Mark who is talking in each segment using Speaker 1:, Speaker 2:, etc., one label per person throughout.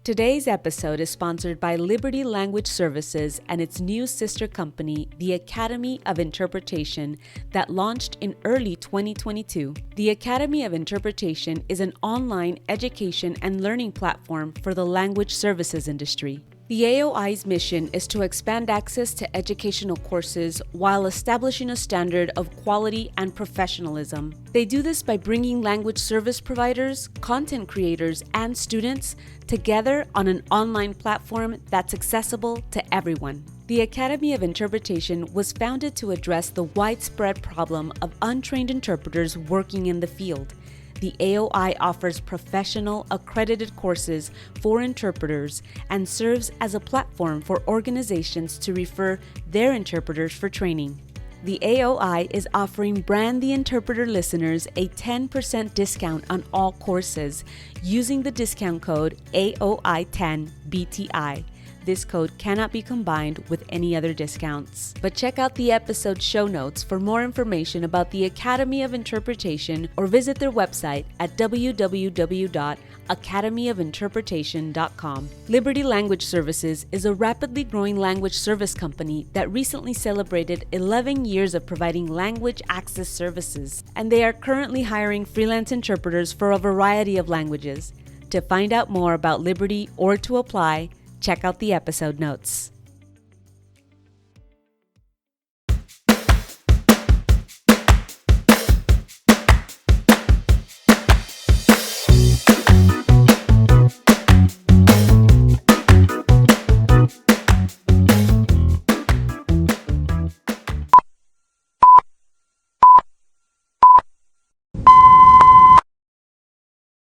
Speaker 1: Today's episode is sponsored by Liberty Language Services and its new sister company, the Academy of Interpretation, that launched in early 2022. The Academy of Interpretation is an online education and learning platform for the language services industry. The AOI's mission is to expand access to educational courses while establishing a standard of quality and professionalism. They do this by bringing language service providers, content creators, and students together on an online platform that's accessible to everyone. The Academy of Interpretation was founded to address the widespread problem of untrained interpreters working in the field. The AOI offers professional, accredited courses for interpreters and serves as a platform for organizations to refer their interpreters for training. The AOI is offering Brand the Interpreter listeners a 10% discount on all courses using the discount code AOI10BTI. This code cannot be combined with any other discounts. But check out the episode show notes for more information about the Academy of Interpretation or visit their website at www.academyofinterpretation.com. Liberty Language Services is a rapidly growing language service company that recently celebrated 11 years of providing language access services, and they are currently hiring freelance interpreters for a variety of languages. To find out more about Liberty or to apply, check out the episode notes.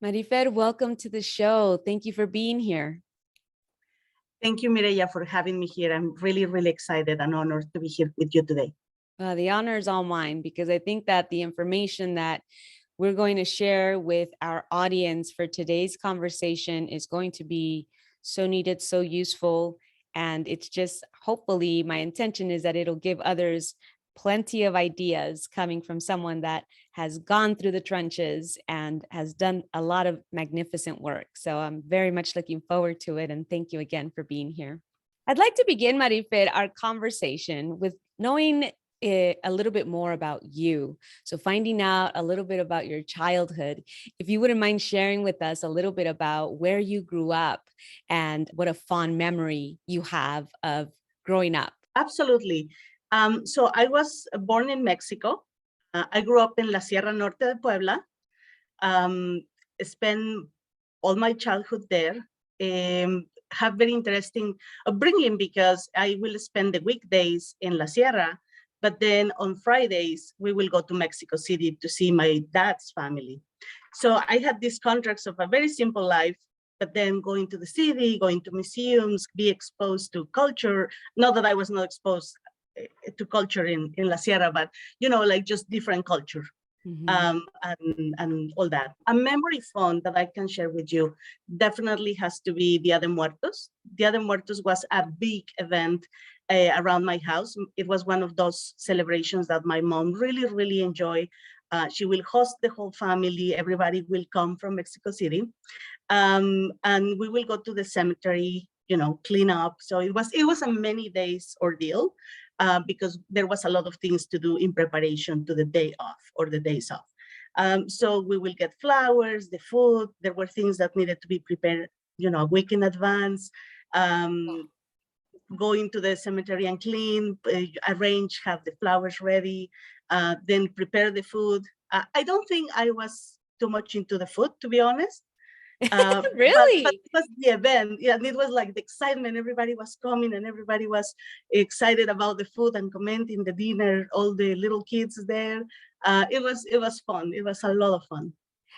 Speaker 1: Marifer, welcome to the show. Thank you for being here.
Speaker 2: Thank you, Mireya, for having me here. I'm really, really excited and honored to be here with you today.
Speaker 1: The honor is all mine because I think that the information that we're going to share with our audience for today's conversation is going to be so needed, so useful. And it's just, hopefully, my intention is that it'll give others plenty of ideas coming from someone that has gone through the trenches and has done a lot of magnificent work. So I'm very much looking forward to it. And thank you again for being here. I'd like to begin, Marifer, our conversation with knowing a little bit more about you. So finding out a little bit about your childhood. If you wouldn't mind sharing with us a little bit about where you grew up and what a fond memory you have of growing up.
Speaker 2: Absolutely. So I was born in Mexico. I grew up in La Sierra Norte de Puebla. Spent all my childhood there. Have very interesting upbringing because I will spend the weekdays in La Sierra, but then on Fridays, we will go to Mexico City to see my dad's family. So I had these contracts of a very simple life, but then going to the city, going to museums, be exposed to culture. Not that I was not exposed to culture in La Sierra, but, like just different culture. And all that. A memory fond that I can share with you definitely has to be Dia de Muertos. Dia de Muertos was a big event around my house. It was one of those celebrations that my mom really, really enjoyed. She will host the whole family. Everybody will come from Mexico City. And we will go to the cemetery, clean up. So it was a many days ordeal. Because there was a lot of things to do in preparation to the day off or the days off. So we will get flowers, the food. There were things that needed to be prepared, a week in advance. Going to the cemetery and clean, arrange, have the flowers ready, then prepare the food. I don't think I was too much into the food, to be honest.
Speaker 1: Really?
Speaker 2: But it was the event, and it was like the excitement. Everybody was coming, and everybody was excited about the food and commenting the dinner. All the little kids there. It was fun. It was a lot of fun.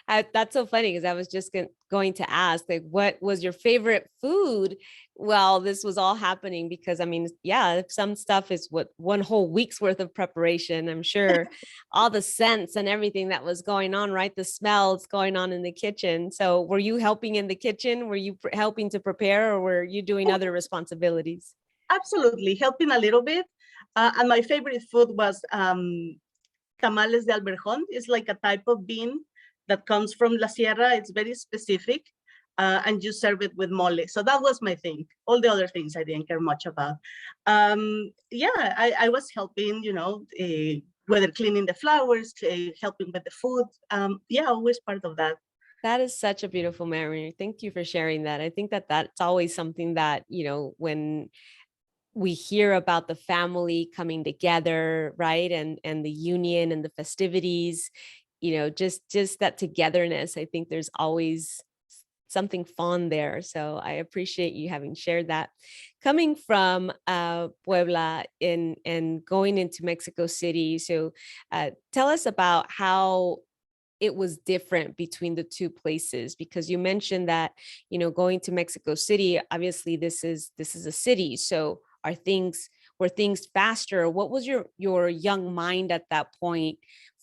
Speaker 1: That's so funny because I was just going to ask, like, what was your favorite food while this was all happening? Because some stuff is what one whole week's worth of preparation. I'm sure all the scents and everything that was going on, right? The smells going on in the kitchen. So were you helping in the kitchen? Were you helping to prepare, or were you doing other responsibilities?
Speaker 2: Absolutely, helping a little bit. And my favorite food was tamales de alberjón. It's like a type of bean that comes from La Sierra. It's very specific. and you serve it with mole. So that was my thing. All the other things I didn't care much about. Yeah, I was helping, whether cleaning the flowers, helping with the food. Yeah, always part of that.
Speaker 1: That is such a beautiful memory. Thank you for sharing that. I think that that's always something that, when we hear about the family coming together, right? And the union and the festivities, just that togetherness. I think there's always something fond there. So I appreciate you having shared that. Coming from Puebla and going into Mexico City. So tell us about how it was different between the two places, because you mentioned that, going to Mexico City, obviously this is a city. So were things faster? What was your young mind at that point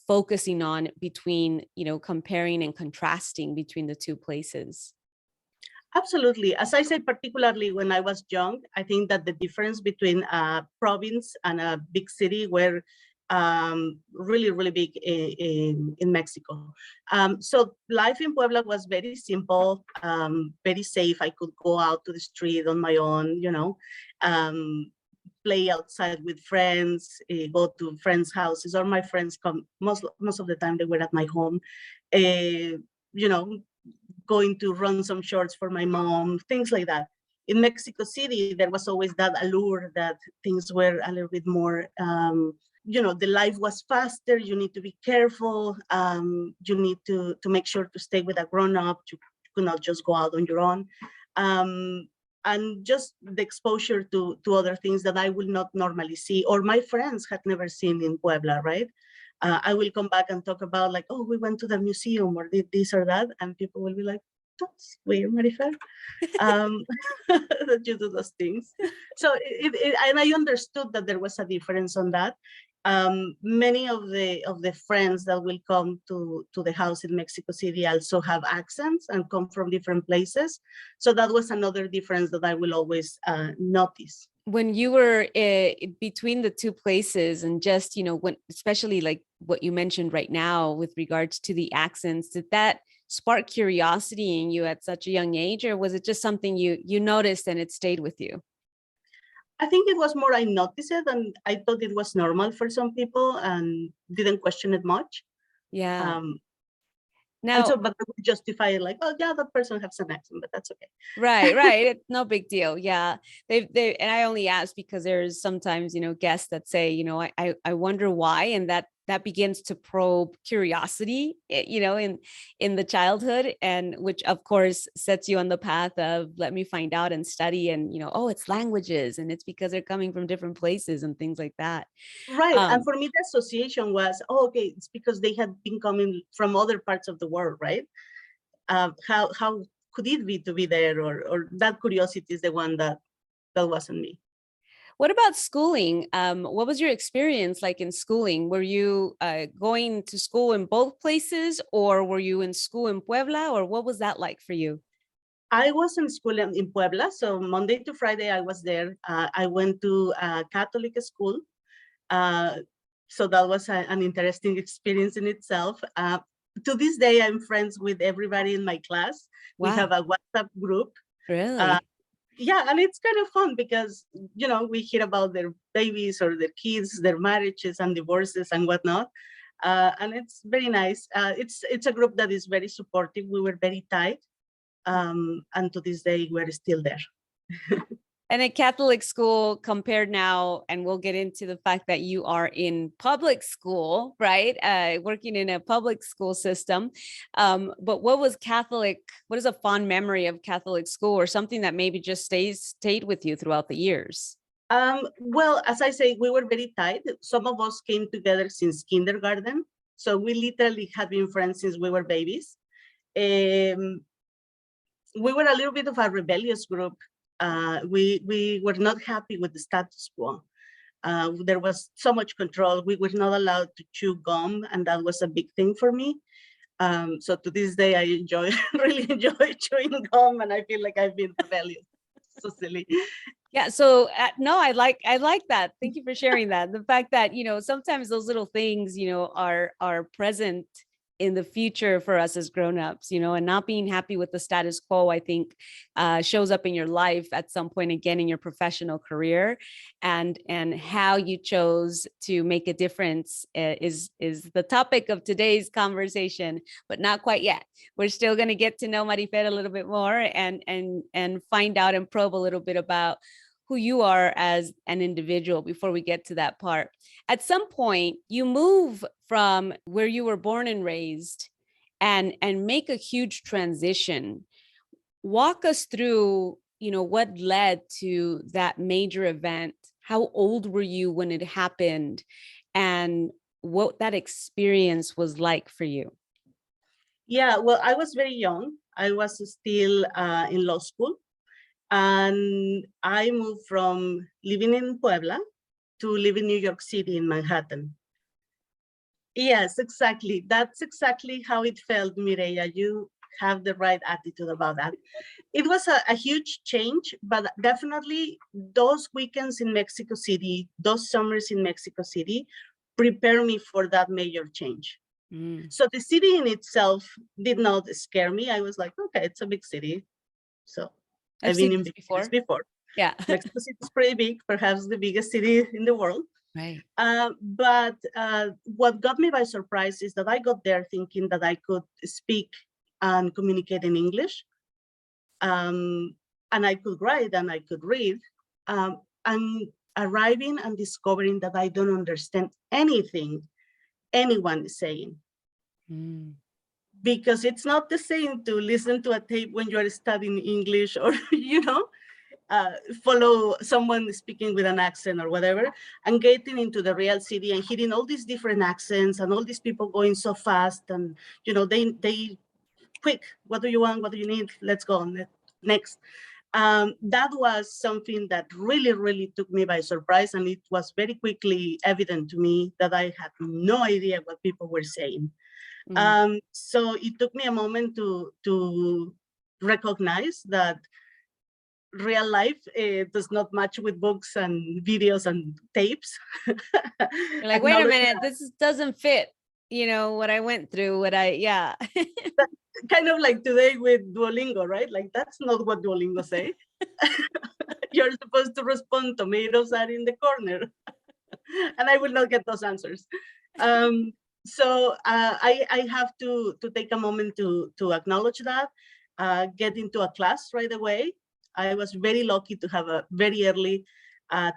Speaker 1: focusing on between, comparing and contrasting between the two places?
Speaker 2: Absolutely. As I said, particularly when I was young, I think that the difference between a province and a big city were really, really big in Mexico. So life in Puebla was very simple, very safe. I could go out to the street on my own, play outside with friends, go to friends' houses, or my friends come, most of the time they were at my home, you know, going to run some shorts for my mom, things like that. In Mexico City, there was always that allure that things were a little bit more, the life was faster. You need to be careful. You need to make sure to stay with a grown-up. You could not just go out on your own. And just the exposure to other things that I will not normally see, or my friends had never seen in Puebla, right? I will come back and talk about like, oh, we went to the museum or did this or that. And people will be like, that's weird, Marifer, that you do those things. So, and I understood that there was a difference on that. Many of the friends that will come to the house in Mexico City also have accents and come from different places. So that was another difference that I will always notice.
Speaker 1: When you were between the two places, and just, when, especially like what you mentioned right now with regards to the accents, did that spark curiosity in you at such a young age, or was it just something you noticed and it stayed with you?
Speaker 2: I think it was more I noticed it, and I thought it was normal for some people and didn't question it much.
Speaker 1: Yeah.
Speaker 2: And so, but I would justify it like, oh yeah, that person has an accent, but that's okay.
Speaker 1: Right. It's no big deal. Yeah. They and I only ask because there's sometimes, guests that say, I wonder why. And that begins to probe curiosity, in the childhood, and which of course sets you on the path of let me find out and study, and, oh, it's languages and it's because they're coming from different places and things like that.
Speaker 2: Right. And for me, the association was, oh, okay, it's because they had been coming from other parts of the world, right? How could it be to be there? Or that curiosity is the one that wasn't me.
Speaker 1: What about schooling? What was your experience like in schooling? Were you going to school in both places, or were you in school in Puebla, or what was that like for you?
Speaker 2: I was in school in Puebla. So Monday to Friday, I was there. I went to a Catholic school. So that was an interesting experience in itself. To this day, I'm friends with everybody in my class.
Speaker 1: Wow.
Speaker 2: We have a WhatsApp group.
Speaker 1: Really?
Speaker 2: Yeah, and it's kind of fun because, we hear about their babies or their kids, their marriages and divorces and whatnot. And it's very nice. It's a group that is very supportive. We were very tight. And to this day, we're still there.
Speaker 1: And a Catholic school compared now, and we'll get into the fact that you are in public school, right? Working in a public school system. But what is a fond memory of Catholic school, or something that maybe just stayed with you throughout the years?
Speaker 2: Well, as I say, we were very tight. Some of us came together since kindergarten. So we literally have been friends since we were babies. We were a little bit of a rebellious group. We were not happy with the status quo. There was so much control. We were not allowed to chew gum, and that was a big thing for me. So to this day, I really enjoy chewing gum, and I feel like I've been rebellious. So silly.
Speaker 1: Yeah. So no, I like that. Thank you for sharing that. The fact that, sometimes those little things, are present in the future for us as grownups, and not being happy with the status quo, I think shows up in your life at some point again in your professional career, and how you chose to make a difference is the topic of today's conversation, but not quite yet. We're still going to get to know Marifer a little bit more and find out and probe a little bit about who you are as an individual before we get to that part. At some point, you move from where you were born and raised and make a huge transition. Walk us through, what led to that major event. How old were you when it happened, and what that experience was like for you?
Speaker 2: Yeah, well, I was very young. I was still in law school. And I moved from living in Puebla to living in New York City in Manhattan. Yes, exactly. That's exactly how it felt, Mireya. You have the right attitude about that. It was a huge change, but definitely those weekends in Mexico City, those summers in Mexico City, prepare me for that major change. So the city in itself did not scare me. I was like, okay, it's a big city. So I've been in big cities before.
Speaker 1: Yeah.
Speaker 2: Mexico City is pretty big, perhaps the biggest city in the world.
Speaker 1: Right.
Speaker 2: But what got me by surprise is that I got there thinking that I could speak and communicate in English. And I could write and I could read. And arriving and discovering that I don't understand anything anyone is saying. Because it's not the same to listen to a tape when you're studying English or, follow someone speaking with an accent or whatever, and getting into the real city and hearing all these different accents and all these people going so fast. And, they quick, what do you want? What do you need? Let's go on next. That was something that really, really took me by surprise. And it was very quickly evident to me that I had no idea what people were saying. So it took me a moment to recognize that real life does not match with books and videos and tapes.
Speaker 1: You're like, wait a minute, this doesn't fit, what I went through, yeah.
Speaker 2: Kind of like today with Duolingo, right? Like, that's not what Duolingo say. You're supposed to respond, tomatoes are in the corner. And I will not get those answers. So I have to take a moment to acknowledge that, get into a class right away. I was very lucky to have a very early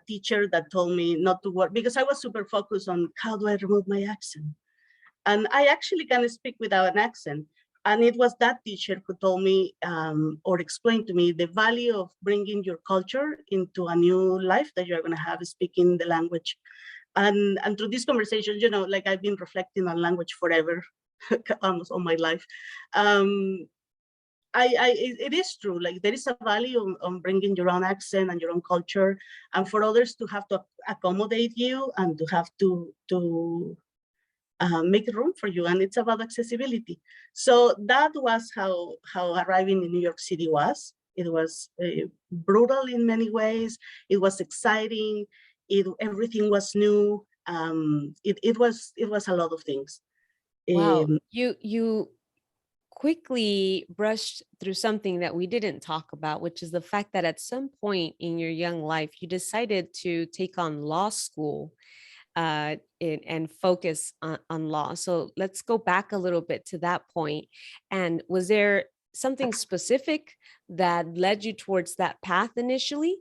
Speaker 2: teacher that told me not to work, because I was super focused on how do I remove my accent. And I actually can speak without an accent. And it was that teacher who told me or explained to me the value of bringing your culture into a new life that you're going to have speaking the language. And through these conversations, like I've been reflecting on language forever, almost all my life. It is true, like there is a value on bringing your own accent and your own culture, and for others to have to accommodate you and to have to make room for you, and it's about accessibility. So that was how arriving in New York City was. It was brutal in many ways. It was exciting. Everything was new. It was a lot of things.
Speaker 1: Wow, you quickly brushed through something that we didn't talk about, which is the fact that at some point in your young life, you decided to take on law school and focus on law. So let's go back a little bit to that point. And was there something specific that led you towards that path initially?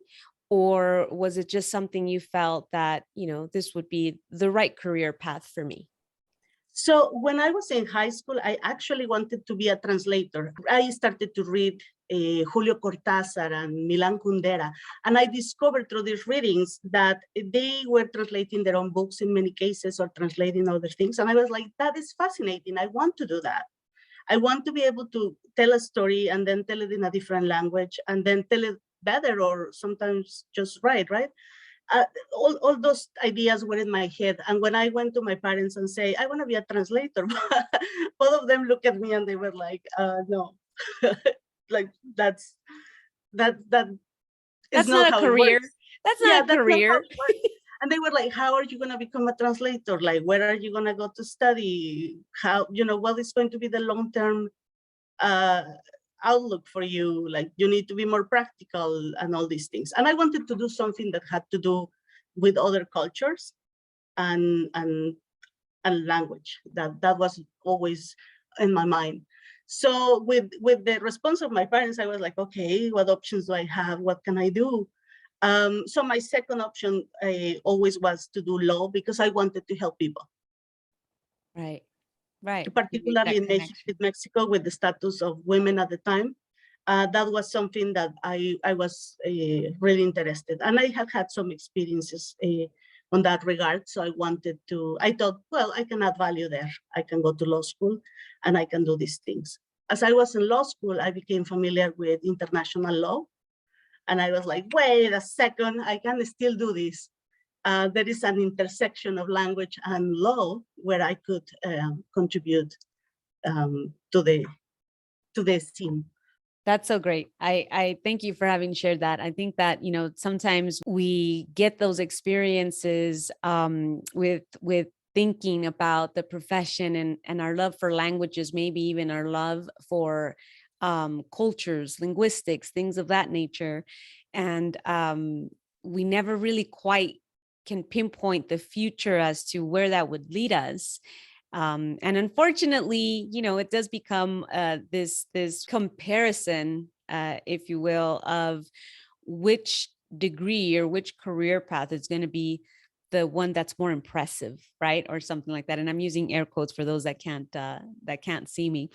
Speaker 1: Or was it just something you felt that, this would be the right career path for me?
Speaker 2: So when I was in high school, I actually wanted to be a translator. I started to read Julio Cortázar and Milan Kundera, and I discovered through these readings that they were translating their own books in many cases or translating other things. And I was like, that is fascinating. I want to do that. I want to be able to tell a story and then tell it in a different language and then tell it better or sometimes just right? All those ideas were in my head. And when I went to my parents and say, I want to be a translator, both of them looked at me and they were like, no, like that is
Speaker 1: not
Speaker 2: how
Speaker 1: a career.
Speaker 2: it works.
Speaker 1: That's not a career.
Speaker 2: And they were like, how are you going to become a translator? Like, where are you going to go to study? How, what is going to be the long-term outlook for you? Like, you need to be more practical and all these things. And I wanted to do something that had to do with other cultures and language. That was always in my mind. So with the response of my parents, I was like, okay, what options do I have? What can I do? So my second option always was to do law because I wanted to help people.
Speaker 1: Right.
Speaker 2: Particularly in Mexico with the status of women at the time. That was something that I was really interested. And I had some experiences on that regard. So I thought, well, I can add value there. I can go to law school and I can do these things. As I was in law school, I became familiar with international law. And I was like, wait a second, I can still do this. There is an intersection of language and law where I could contribute to the scene.
Speaker 1: That's so great. I thank you for having shared that. I think that, sometimes we get those experiences with thinking about the profession and our love for languages, maybe even our love for cultures, linguistics, things of that nature. And we never really quite can pinpoint the future as to where that would lead us. And unfortunately, it does become this comparison, if you will, of which degree or which career path is going to be the one that's more impressive, right? Or something like that. And I'm using air quotes for those that can't see me.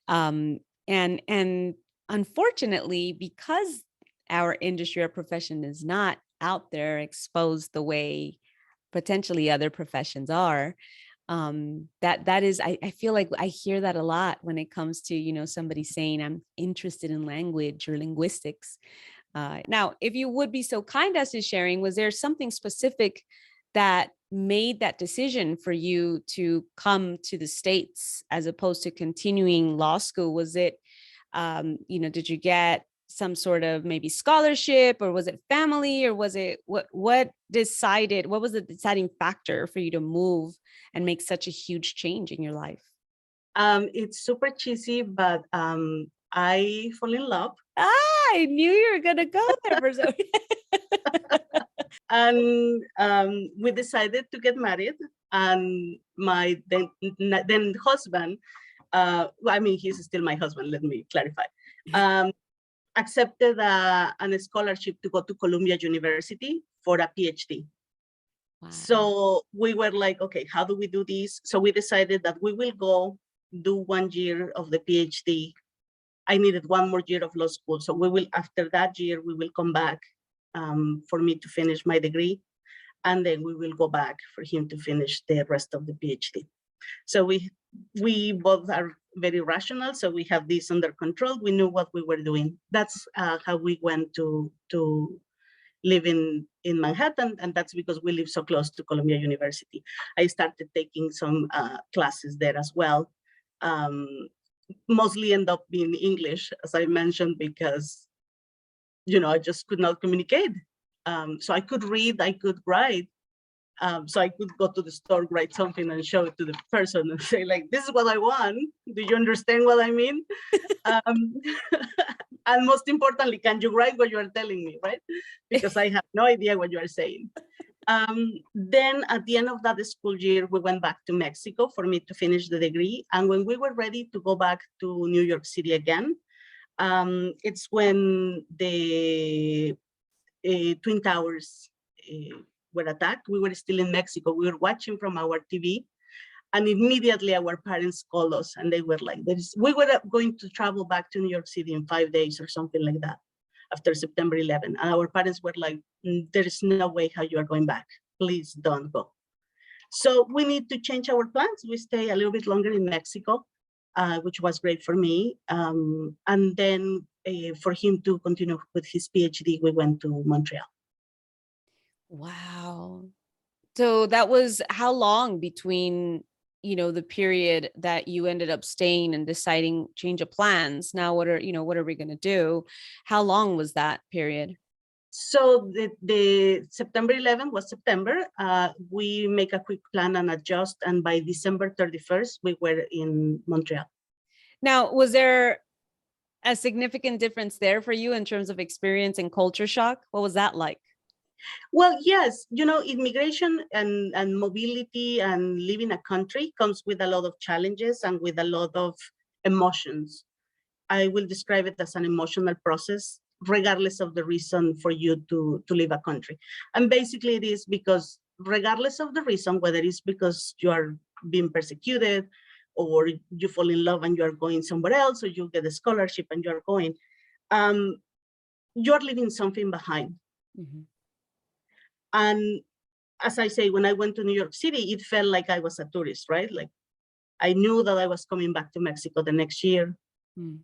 Speaker 1: And unfortunately, because our industry, our profession is not out there exposed the way potentially other professions are, that is, I feel like I hear that a lot when it comes to, somebody saying I'm interested in language or linguistics. Now, if you would be so kind as to sharing, was there something specific that made that decision for you to come to the States as opposed to continuing law school? Was it, did you get some sort of maybe scholarship, or was it family, or was it what was the deciding factor for you to move and make such a huge change in your life?
Speaker 2: It's super cheesy, but I fall in love.
Speaker 1: I knew you were gonna go there for so.
Speaker 2: And we decided to get married, and my then husband, he's still my husband, let me clarify, accepted a scholarship to go to Columbia University for a PhD. Wow. So we were like, okay, how do we do this? So we decided that we will go do 1 year of the PhD. I needed 1 more year of law school. So after that year, we will come back for me to finish my degree. And then we will go back for him to finish the rest of the PhD. So we both are very rational. So we have this under control. We knew what we were doing. That's how we went to live in Manhattan. And that's because we live so close to Columbia University. I started taking some classes there as well. Mostly end up being English, as I mentioned, because, I just could not communicate. So I could read, I could write. So I could go to the store, write something and show it to the person and say, like, this is what I want. Do you understand what I mean? And most importantly, can you write what you are telling me, right? Because I have no idea what you are saying. Then at the end of that school year, we went back to Mexico for me to finish the degree. And when we were ready to go back to New York City again, it's when the Twin Towers were attacked. We were still in Mexico. We were watching from our TV. And immediately our parents called us and they were like, we were going to travel back to New York City in 5 days or something like that after September 11. And our parents were like, there is no way how you are going back. Please don't go. So we need to change our plans. We stay a little bit longer in Mexico, which was great for me. And then for him to continue with his PhD, we went to Montreal.
Speaker 1: Wow. So that was how long between, the period that you ended up staying and deciding change of plans? Now, what are we going to do? How long was that period?
Speaker 2: So the September 11th was September. We make a quick plan and adjust, and by December 31st, we were in Montreal.
Speaker 1: Now, was there a significant difference there for you in terms of experience and culture shock? What was that like?
Speaker 2: Well, yes, immigration and mobility and living a country comes with a lot of challenges and with a lot of emotions. I will describe it as an emotional process, regardless of the reason for you to leave a country. And basically it is because regardless of the reason, whether it's because you are being persecuted or you fall in love and you are going somewhere else, or you get a scholarship and you're going, you're leaving something behind. Mm-hmm. And as I say, when I went to New York City, it felt like I was a tourist, right? Like I knew that I was coming back to Mexico the next year. Mm.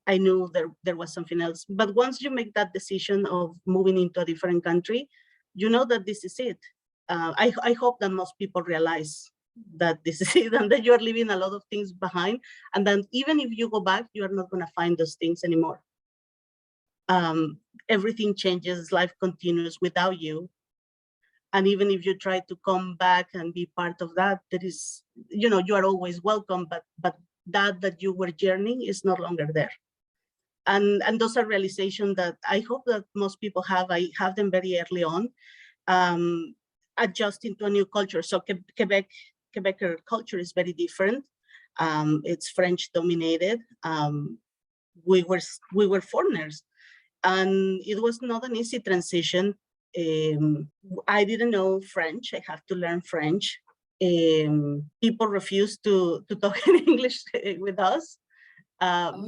Speaker 2: I knew there was something else. But once you make that decision of moving into a different country, you know that this is it. I hope that most people realize that this is it and that you're leaving a lot of things behind. And then even if you go back, you are not going to find those things anymore. Everything changes, life continues without you. And even if you try to come back and be part of that, there is, you are always welcome, but that you were journeying is no longer there. And those are realizations that I hope that most people have. I have them very early on, adjusting to a new culture. So Quebecer culture is very different. It's French dominated. We were foreigners, and it was not an easy transition. I didn't know French. I have to learn French. People refused to talk in English with us.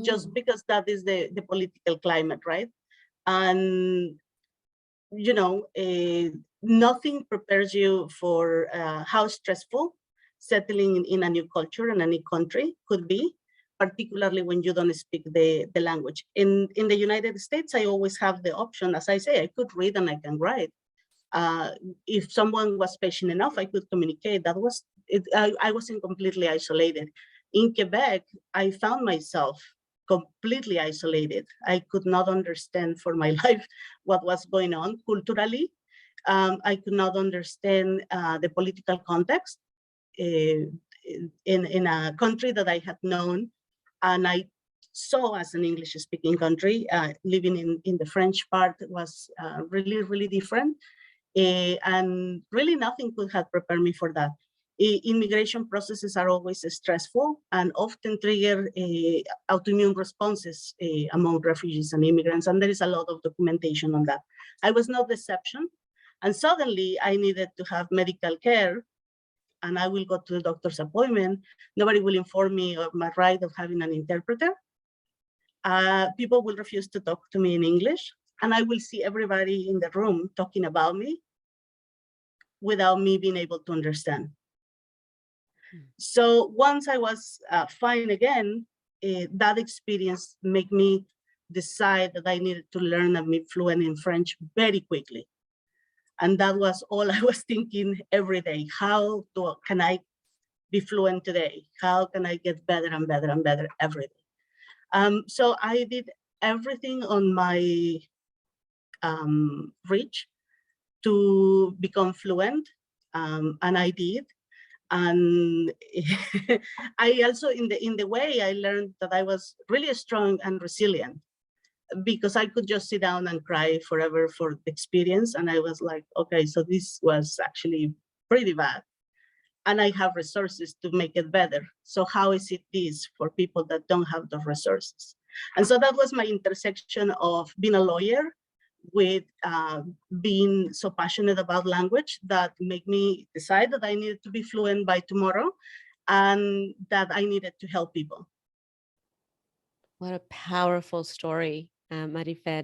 Speaker 2: Just because that is the political climate, right? And, nothing prepares you for how stressful settling in a new culture and a new country could be, particularly when you don't speak the language. In the United States, I always have the option, as I say, I could read and I can write. If someone was patient enough, I could communicate. That was it. I wasn't completely isolated. In Quebec, I found myself completely isolated. I could not understand for my life what was going on culturally. I could not understand the political context in a country that I had known, and I saw as an English-speaking country. Living in the French part was really, really different. And really nothing could have prepared me for that. Immigration processes are always stressful and often trigger autoimmune responses among refugees and immigrants, and there is a lot of documentation on that. I was no exception, and suddenly I needed to have medical care, and I will go to the doctor's appointment. Nobody will inform me of my right of having an interpreter. People will refuse to talk to me in English, and I will see everybody in the room talking about me without me being able to understand. So once I was fine again, that experience made me decide that I needed to learn and be fluent in French very quickly. And that was all I was thinking every day. How can I be fluent today? How can I get better and better and better every day? So I did everything on my reach to become fluent, and I did. And I also, in the way, I learned that I was really strong and resilient, because I could just sit down and cry forever for the experience. And I was like, okay, so this was actually pretty bad, and I have resources to make it better. So how is it this for people that don't have the resources? And so that was my intersection of being a lawyer with being so passionate about language that made me decide that I needed to be fluent by tomorrow, and that I needed to help people.
Speaker 1: What a powerful story, Marifer.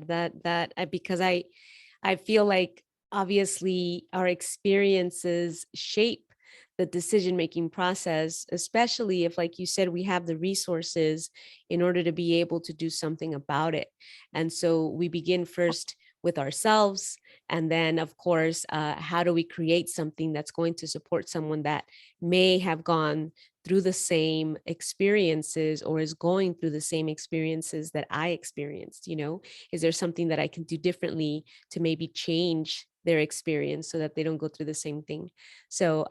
Speaker 1: Because I feel like obviously our experiences shape the decision-making process, especially if, like you said, we have the resources in order to be able to do something about it. And so we begin first with ourselves. And then, of course, how do we create something that's going to support someone that may have gone through the same experiences or is going through the same experiences that I experienced? You know, is there something that I can do differently to maybe change their experience so that they don't go through the same thing? So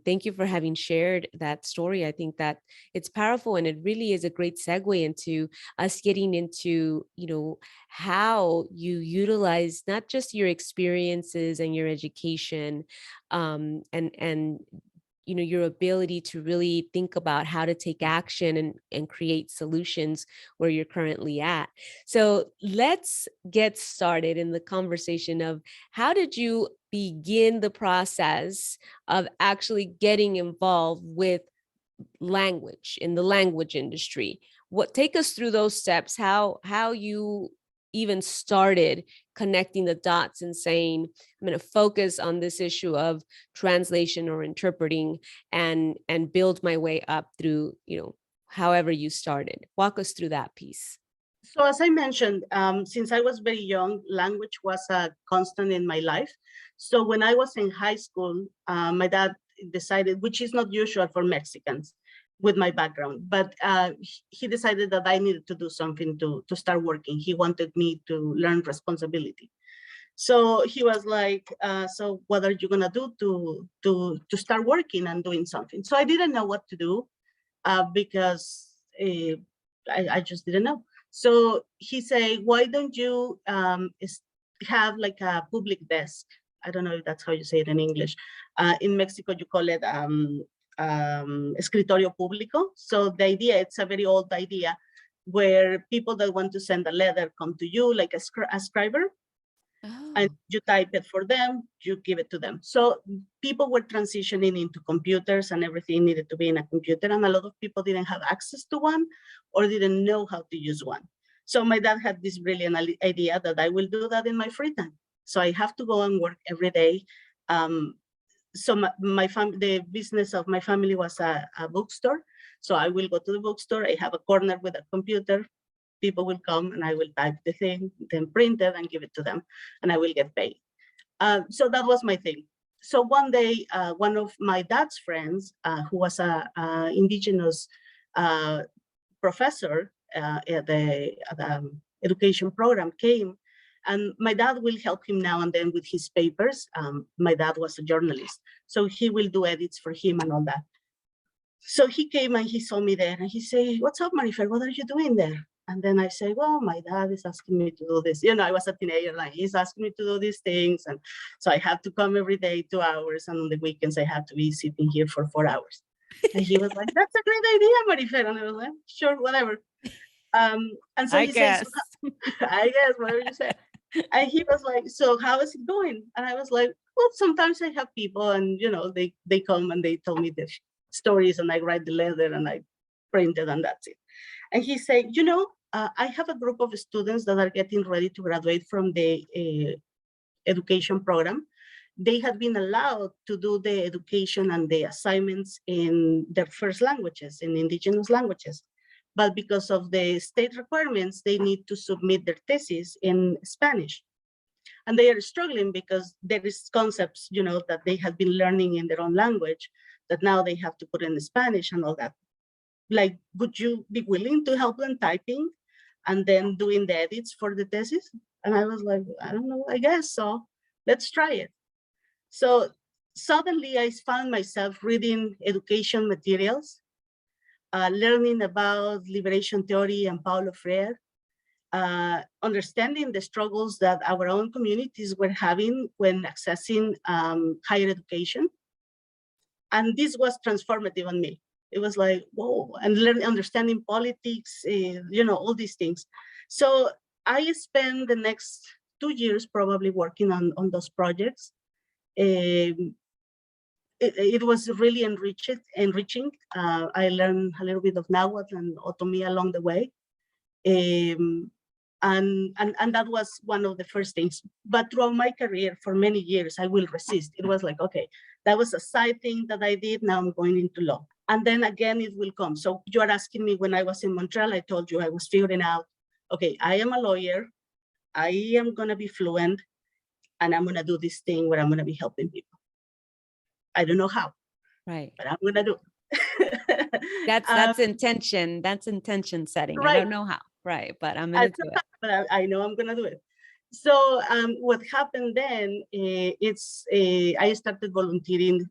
Speaker 1: thank you for having shared that story. I think that it's powerful, and it really is a great segue into us getting into, you know, how you utilize not just your experiences and your education, and you know, your ability to really think about how to take action and create solutions where you're currently at. So let's get started in the conversation of how did you begin the process of actually getting involved with language in the language industry? What, take us through those steps, how you even started connecting the dots and saying, I'm going to focus on this issue of translation or interpreting and build my way up through, you know, however you started. Walk us through that piece.
Speaker 2: So as I mentioned, since I was very young, language was a constant in my life. So when I was in high school, my dad decided, which is not usual for Mexicans with my background, but he decided that I needed to do something to start working. He wanted me to learn responsibility. So he was like, so what are you gonna do to start working and doing something? So I didn't know what to do because I just didn't know. So he said, why don't you have like a public desk? I don't know if that's how you say it in English. In Mexico, you call it escritorio público. So the idea, it's a very old idea where people that want to send a letter come to you like a scriber. And you type it for them, you give it to them. So people were transitioning into computers and everything needed to be in a computer. And a lot of people didn't have access to one or didn't know how to use one. So my dad had this brilliant idea that I will do that in my free time. So I have to go and work every day. So the business of my family was a bookstore. So I will go to the bookstore. I have a corner with a computer. People will come and I will type the thing, then print it and give it to them, and I will get paid. So that was my thing. So one day, one of my dad's friends, who was a indigenous professor at the education program, came, and my dad will help him now and then with his papers. My dad was a journalist, so he will do edits for him and all that. So he came and he saw me there and he said, "What's up, Marifer? What are you doing there?" And then I say, well, my dad is asking me to do this. You know, I was a teenager, like he's asking me to do these things. And so I have to come every day, 2 hours. And on the weekends, I have to be sitting here for 4 hours. And he was like, that's a great idea, Marifer. And I was like, sure, whatever. And so he says, I guess, whatever you say. And he was like, so how is it going? And I was like, well, sometimes I have people and, you know, they come and they tell me the stories and I write the letter and I print it and that's it. And he said, you know, I have a group of students that are getting ready to graduate from the education program. They have been allowed to do the education and the assignments in their first languages, in indigenous languages. But because of the state requirements, they need to submit their thesis in Spanish. And they are struggling because there is concepts, you know, that they have been learning in their own language that now they have to put in Spanish and all that. Like, would you be willing to help them typing and then doing the edits for the thesis? And I was like, I don't know, I guess so. Let's try it. So suddenly I found myself reading education materials, learning about liberation theory and Paulo Freire, understanding the struggles that our own communities were having when accessing higher education. And this was transformative on me. It was like, whoa, and understanding politics, you know, all these things. So I spent the next 2 years probably working on those projects. It was really enriching. I learned a little bit of Nahuatl and Otomi along the way. And that was one of the first things. But throughout my career, for many years, I will resist. It was like, okay, that was a side thing that I did. Now I'm going into law. And then again, it will come. So you're asking me when I was in Montreal, I told you I was figuring out, okay, I am a lawyer. I am going to be fluent and I'm going to do this thing where I'm going to be helping people. I don't know how,
Speaker 1: right.
Speaker 2: but I'm going to do it.
Speaker 1: That's intention. That's intention setting. I
Speaker 2: Right.
Speaker 1: don't know how, right? But I'm going to do it.
Speaker 2: But I know I'm going to do it. So what happened then, I started volunteering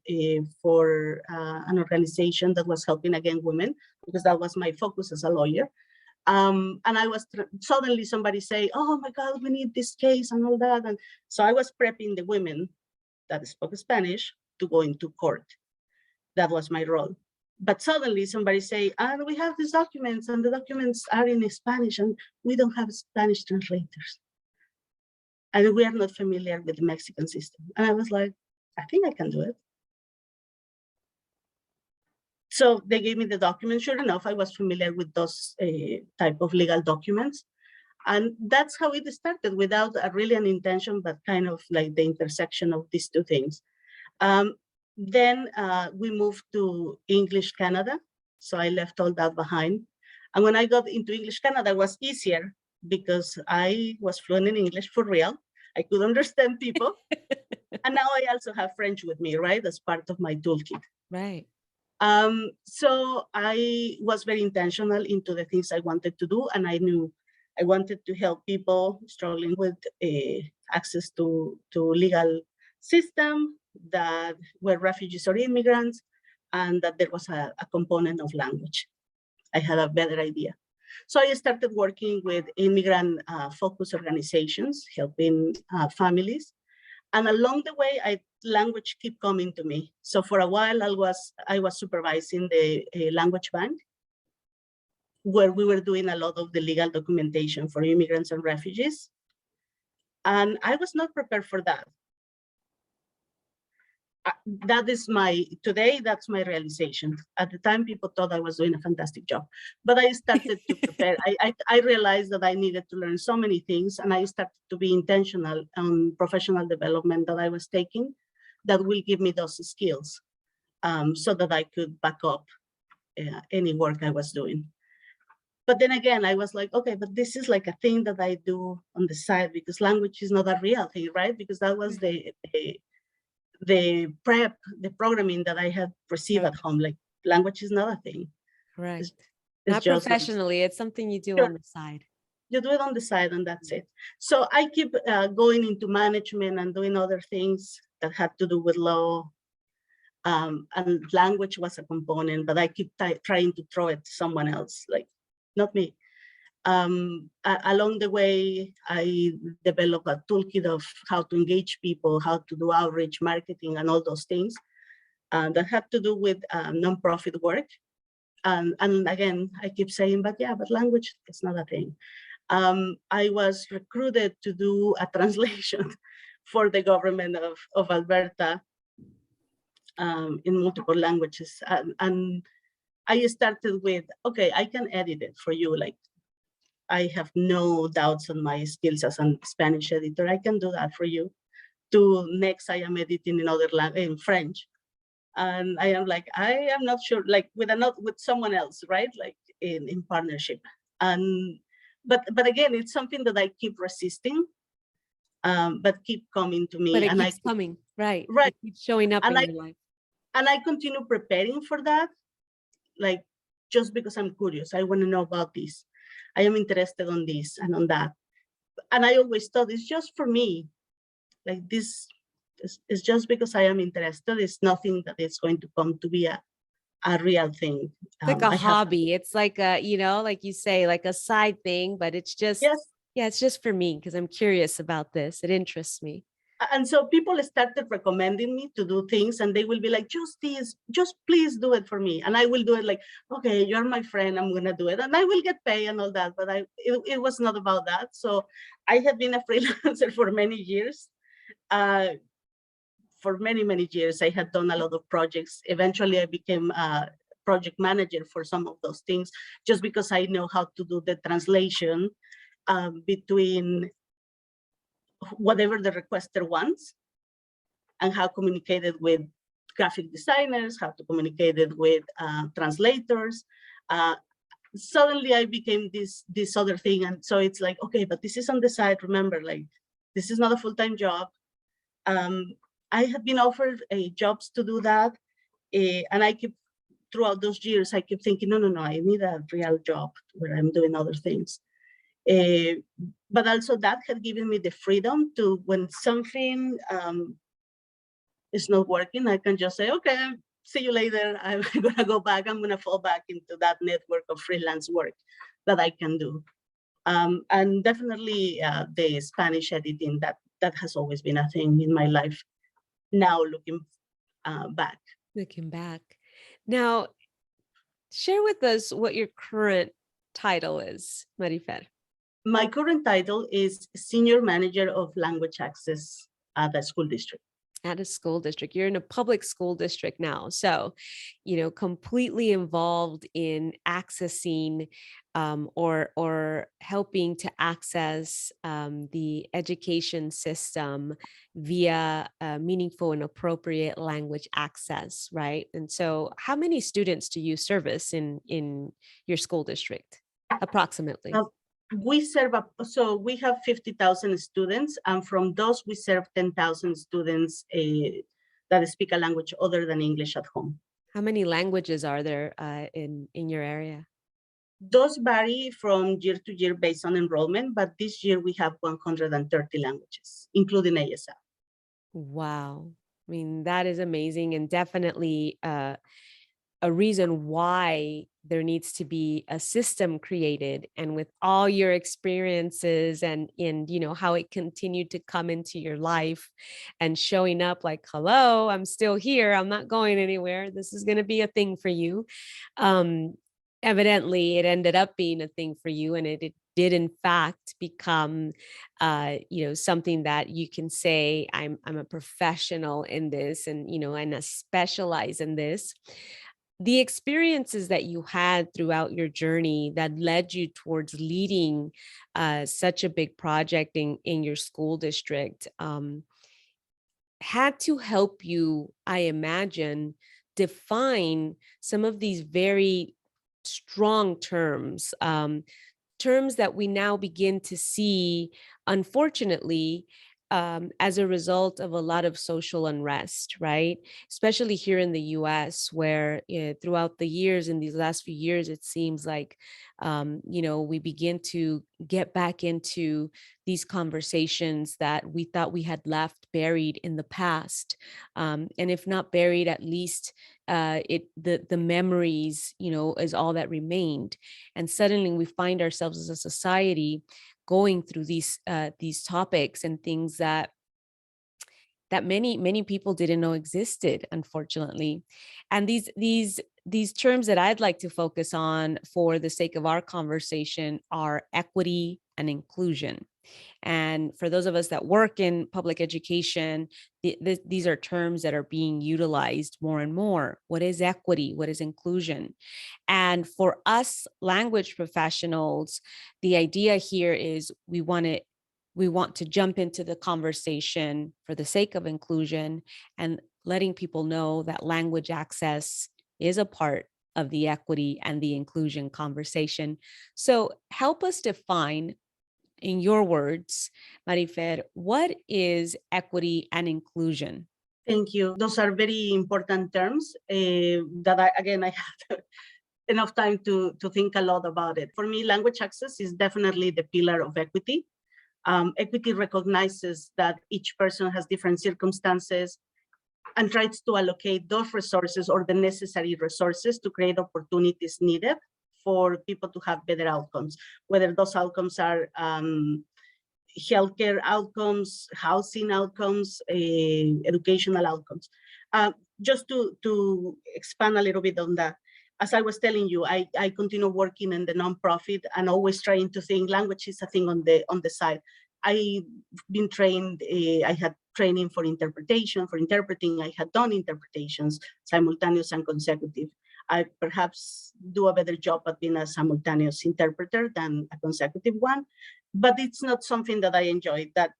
Speaker 2: for an organization that was helping, again, women, because that was my focus as a lawyer. And I was suddenly somebody say, oh my God, we need this case and all that. And so I was prepping the women that spoke Spanish to go into court. That was my role. But suddenly somebody say, and we have these documents and the documents are in Spanish and we don't have Spanish translators. And we are not familiar with the Mexican system. And I was like, I think I can do it. So they gave me the document. Sure enough, I was familiar with those type of legal documents. And that's how it started, without really an intention, but kind of like the intersection of these two things. Then we moved to English Canada. So I left all that behind. And when I got into English Canada, it was easier because I was fluent in English for real. I could understand people. And now I also have French with me, right? As part of my toolkit.
Speaker 1: Right.
Speaker 2: So I was very intentional into the things I wanted to do. And I knew I wanted to help people struggling with access to legal system, that were refugees or immigrants, and that there was a component of language. I had a better idea. So I started working with immigrant focus organizations, helping families. And along the way, language kept coming to me. So for a while, I was supervising the language bank, where we were doing a lot of the legal documentation for immigrants and refugees. And I was not prepared for that. That's my realization. At the time, people thought I was doing a fantastic job, but I started to prepare. I realized that I needed to learn so many things, and I started to be intentional on professional development that I was taking that will give me those skills so that I could back up any work I was doing. But then again, I was like, okay, but this is like a thing that I do on the side, because language is not a real thing, right? Because that was the programming that I had received at home. Like, language is not a thing.
Speaker 1: Right.
Speaker 2: It's
Speaker 1: Not
Speaker 2: just
Speaker 1: professionally. It's something you do on the side.
Speaker 2: You do it on the side and that's it. So I keep going into management and doing other things that had to do with law. And language was a component, but I keep trying to throw it to someone else, like not me. Along the way, I developed a toolkit of how to engage people, how to do outreach marketing and all those things that had to do with nonprofit work. And again, I keep saying, but language is not a thing. I was recruited to do a translation for the government of Alberta in multiple languages. And I started with, okay, I can edit it for you. Like, I have no doubts on my skills as a Spanish editor. I can do that for you. Next, I am editing in other language, in French. And I am like, I am not sure, like with someone else, right? Like in partnership. And but again, it's something that I keep resisting, but keep coming to me.
Speaker 1: But it keeps coming, right?
Speaker 2: Right.
Speaker 1: It keeps showing up in your life.
Speaker 2: And I continue preparing for that, like just because I'm curious. I want to know about this. I am interested on this and on that. And I always thought it's just for me. Like, this is just because I am interested. It's nothing that is going to come to be a real thing.
Speaker 1: It's like a hobby. It's like a, like you say, like a side thing, but it's just, it's just for me because I'm curious about this. It interests me.
Speaker 2: And so people started recommending me to do things, and they will be like, just please do it for me. And I will do it like, okay, you're my friend, I'm gonna do it. And I will get paid and all that, but it was not about that. So I had been a freelancer for many years. For many, many years, I had done a lot of projects. Eventually, I became a project manager for some of those things, just because I know how to do the translation between whatever the requester wants, and how communicated with graphic designers, how to communicate it with translators. suddenly I became this other thing. And so it's like, okay, but this is on the side. Remember, like, this is not a full-time job. I had been offered jobs to do that. And I keep, throughout those years, I keep thinking, no, I need a real job where I'm doing other things. But also that had given me the freedom to, when something is not working, I can just say, okay, see you later. I'm gonna go back. I'm gonna fall back into that network of freelance work that I can do. And definitely the Spanish editing, that has always been a thing in my life. Now looking back.
Speaker 1: Looking back. Now, share with us what your current title is, Marifer.
Speaker 2: My current title is Senior Manager of Language Access at the school district.
Speaker 1: At a school district. You're in a public school district now. So, completely involved in accessing or helping to access the education system via meaningful and appropriate language access, right? And so how many students do you service in your school district, approximately?
Speaker 2: We serve so we have 50,000 students, and from those we serve 10,000 students that speak a language other than English at home.
Speaker 1: How many languages are there in your area?
Speaker 2: Those vary from year to year based on enrollment, but this year we have 130 languages, including ASL.
Speaker 1: Wow. I mean, that is amazing, and definitely a reason why there needs to be a system created. And with all your experiences and how it continued to come into your life and showing up like, hello, I'm still here, I'm not going anywhere, this is going to be a thing for you. Evidently it ended up being a thing for you, and it did in fact become something that you can say, I'm a professional in this, and and I specialize in this. The experiences that you had throughout your journey that led you towards leading such a big project in your school district had to help you, I imagine, define some of these very strong terms, terms that we now begin to see, unfortunately, as a result of a lot of social unrest, right? Especially here in the US, where throughout the years, in these last few years, it seems like, we begin to get back into these conversations that we thought we had left buried in the past. And if not buried, at least the memories, is all that remained. And suddenly we find ourselves as a society going through these topics and things that many people didn't know existed, unfortunately. And these terms that I'd like to focus on for the sake of our conversation are equity and inclusion. And for those of us that work in public education, these are terms that are being utilized more and more. What is equity? What is inclusion? And for us language professionals, the idea here is we want to jump into the conversation for the sake of inclusion and letting people know that language access is a part of the equity and the inclusion conversation. So help us define, in your words, Marifer, what is equity and inclusion?
Speaker 2: Thank you. Those are very important terms that I had enough time to think a lot about it. For me, language access is definitely the pillar of equity. Equity recognizes that each person has different circumstances and tries to allocate those resources or the necessary resources to create opportunities needed for people to have better outcomes, whether those outcomes are healthcare outcomes, housing outcomes, educational outcomes. Just to expand a little bit on that, as I was telling you, I continue working in the nonprofit and always trying to think language is a thing on the side. I've been trained, I had training for interpretation, for interpreting. I had done interpretations, simultaneous and consecutive. I perhaps do a better job at being a simultaneous interpreter than a consecutive one, but it's not something that I enjoy, that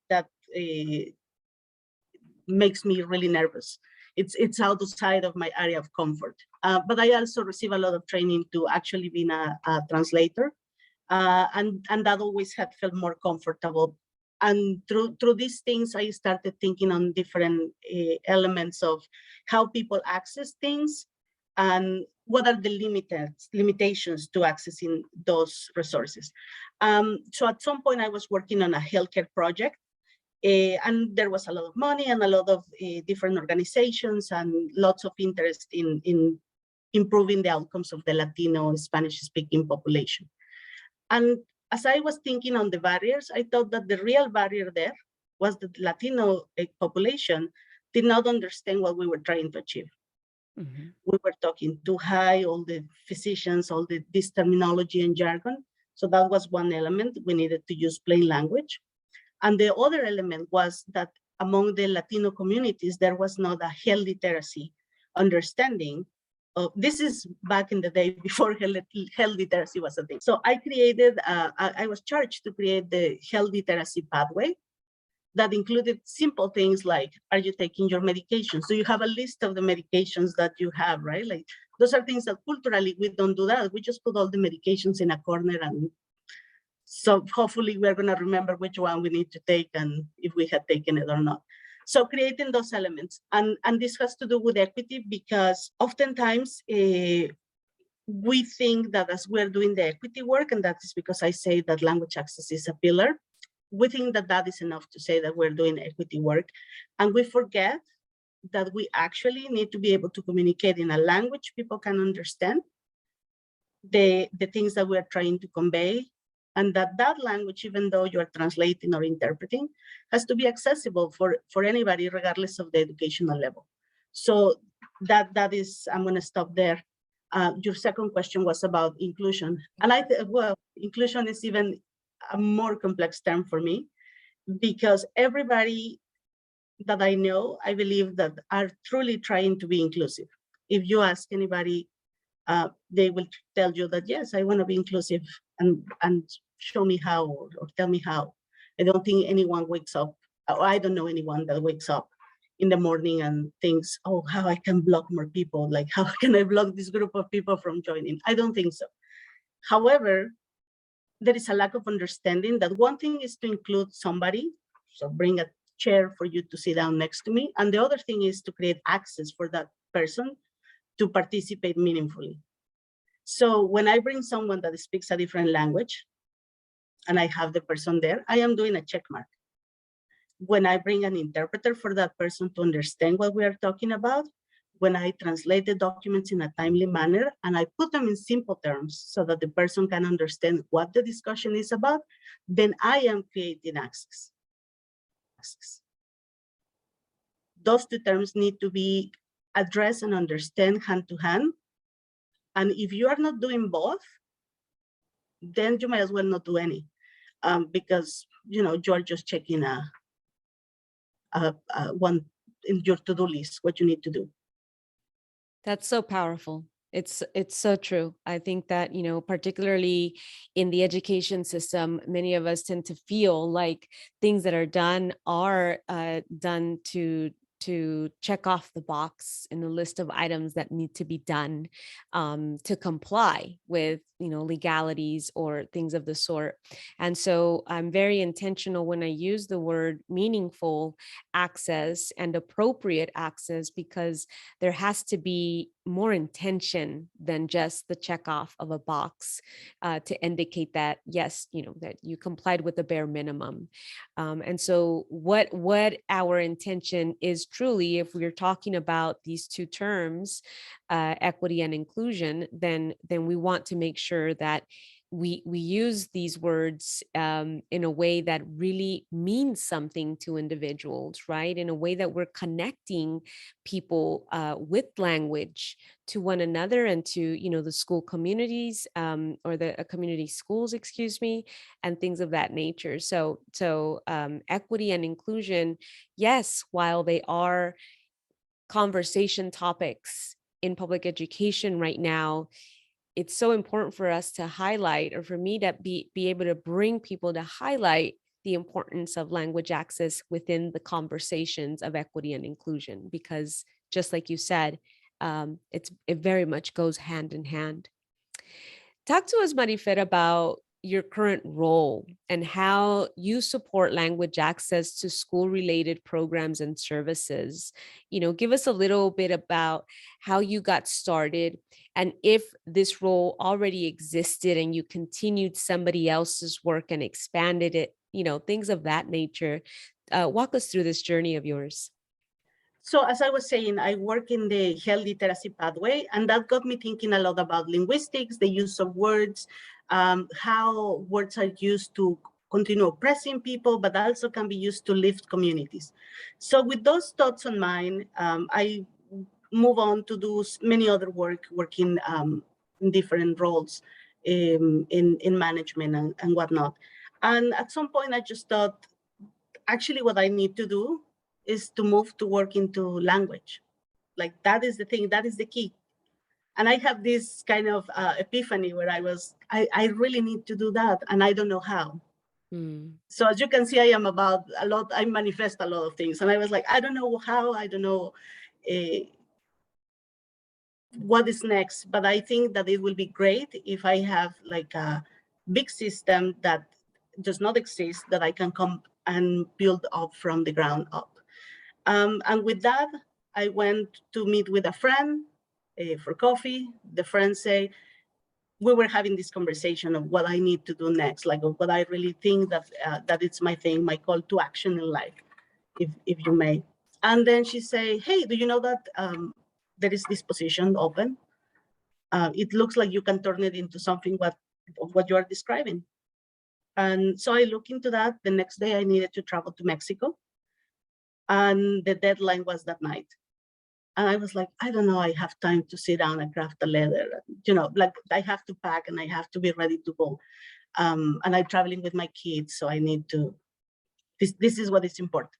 Speaker 2: makes me really nervous. it's outside of my area of comfort. But I also receive a lot of training to actually being a translator. And that always had felt more comfortable. And through these things, I started thinking on different elements of how people access things and what are the limitations to accessing those resources. So at some point I was working on a healthcare project, and there was a lot of money and a lot of different organizations and lots of interest in improving the outcomes of the Latino Spanish-speaking population. And as I was thinking on the barriers, I thought that the real barrier there was that the Latino population did not understand what we were trying to achieve. Mm-hmm. We were talking too high, all the physicians, this terminology and jargon. So that was one element. We needed to use plain language. And the other element was that among the Latino communities, there was not a health literacy understanding. This is back in the day before health literacy was a thing. So I created, I was charged to create the health literacy pathway that included simple things like, are you taking your medications? So you have a list of the medications that you have, right? Like those are things that culturally we don't do that. We just put all the medications in a corner, and so hopefully we're going to remember which one we need to take and if we had taken it or not. So creating those elements, and this has to do with equity, because oftentimes we think that as we're doing the equity work, and that is because I say that language access is a pillar, we think that that is enough to say that we're doing equity work, and we forget that we actually need to be able to communicate in a language people can understand the things that we're trying to convey, and that language, even though you're translating or interpreting, has to be accessible for anybody, regardless of the educational level. So that is, I'm going to stop there. Your second question was about inclusion. And well, inclusion is even a more complex term for me, because everybody that I know, I believe that are truly trying to be inclusive. If you ask anybody, they will tell you that, yes, I want to be inclusive, and show me how, or tell me how. I don't think anyone wakes up, or I don't know anyone that wakes up in the morning and thinks, oh, how I can block more people, like how can I block this group of people from joining? I don't think so. However, there is a lack of understanding that one thing is to include somebody, so bring a chair for you to sit down next to me, and the other thing is to create access for that person to participate meaningfully. So when I bring someone that speaks a different language and I have the person there, I am doing a check mark. When I bring an interpreter for that person to understand what we are talking about, when I translate the documents in a timely manner and I put them in simple terms so that the person can understand what the discussion is about, then I am creating access. Those two terms need to be addressed and understand hand to hand. And if you are not doing both, then you might as well not do any, because you're just checking one in your to-do list, what you need to do.
Speaker 1: That's so powerful. It's so true. I think that, particularly in the education system, many of us tend to feel like things that are done to check off the box in the list of items that need to be done to comply with, legalities or things of the sort. And so I'm very intentional when I use the word meaningful access and appropriate access, because there has to be more intention than just the check off of a box to indicate that, yes, that you complied with the bare minimum. And so what our intention is truly, if we're talking about these two terms, equity and inclusion, then we want to make sure that we use these words in a way that really means something to individuals, right? In a way that we're connecting people with language to one another and to, the school communities or the community schools, and things of that nature. So equity and inclusion, yes, while they are conversation topics in public education right now, it's so important for us to highlight, or for me to be able to bring people to highlight the importance of language access within the conversations of equity and inclusion, because just like you said, it very much goes hand in hand. Talk to us, Marifer, about your current role and how you support language access to school-related programs and services. Give us a little bit about how you got started and if this role already existed and you continued somebody else's work and expanded it, things of that nature. Walk us through this journey of yours.
Speaker 2: So as I was saying, I work in the health literacy pathway, and that got me thinking a lot about linguistics, the use of words, how words are used to continue oppressing people, but also can be used to lift communities. So with those thoughts on mind, I move on to do many other working in different roles in management and whatnot. And at some point, I just thought, actually, what I need to do is to move to work into language. Like that is the thing, that is the key. And I have this kind of epiphany where I really need to do that, and I don't know how. So as you can see, I manifest a lot of things. And I was like, I don't know how, I don't know what is next, but I think that it will be great if I have like a big system that does not exist that I can come and build up from the ground up. And with that, I went to meet with a friend for coffee. The friend said, we were having this conversation of what I need to do next, like what I really think that it's my thing, my call to action in life, if you may. And then she said, hey, do you know that there is this position open? It looks like you can turn it into something of what you are describing. And so I looked into that. The next day I needed to travel to Mexico. And the deadline was that night. And I was like, I don't know, I have time to sit down and craft a letter. Like I have to pack and I have to be ready to go. And I'm traveling with my kids, so I need to, this is what is important.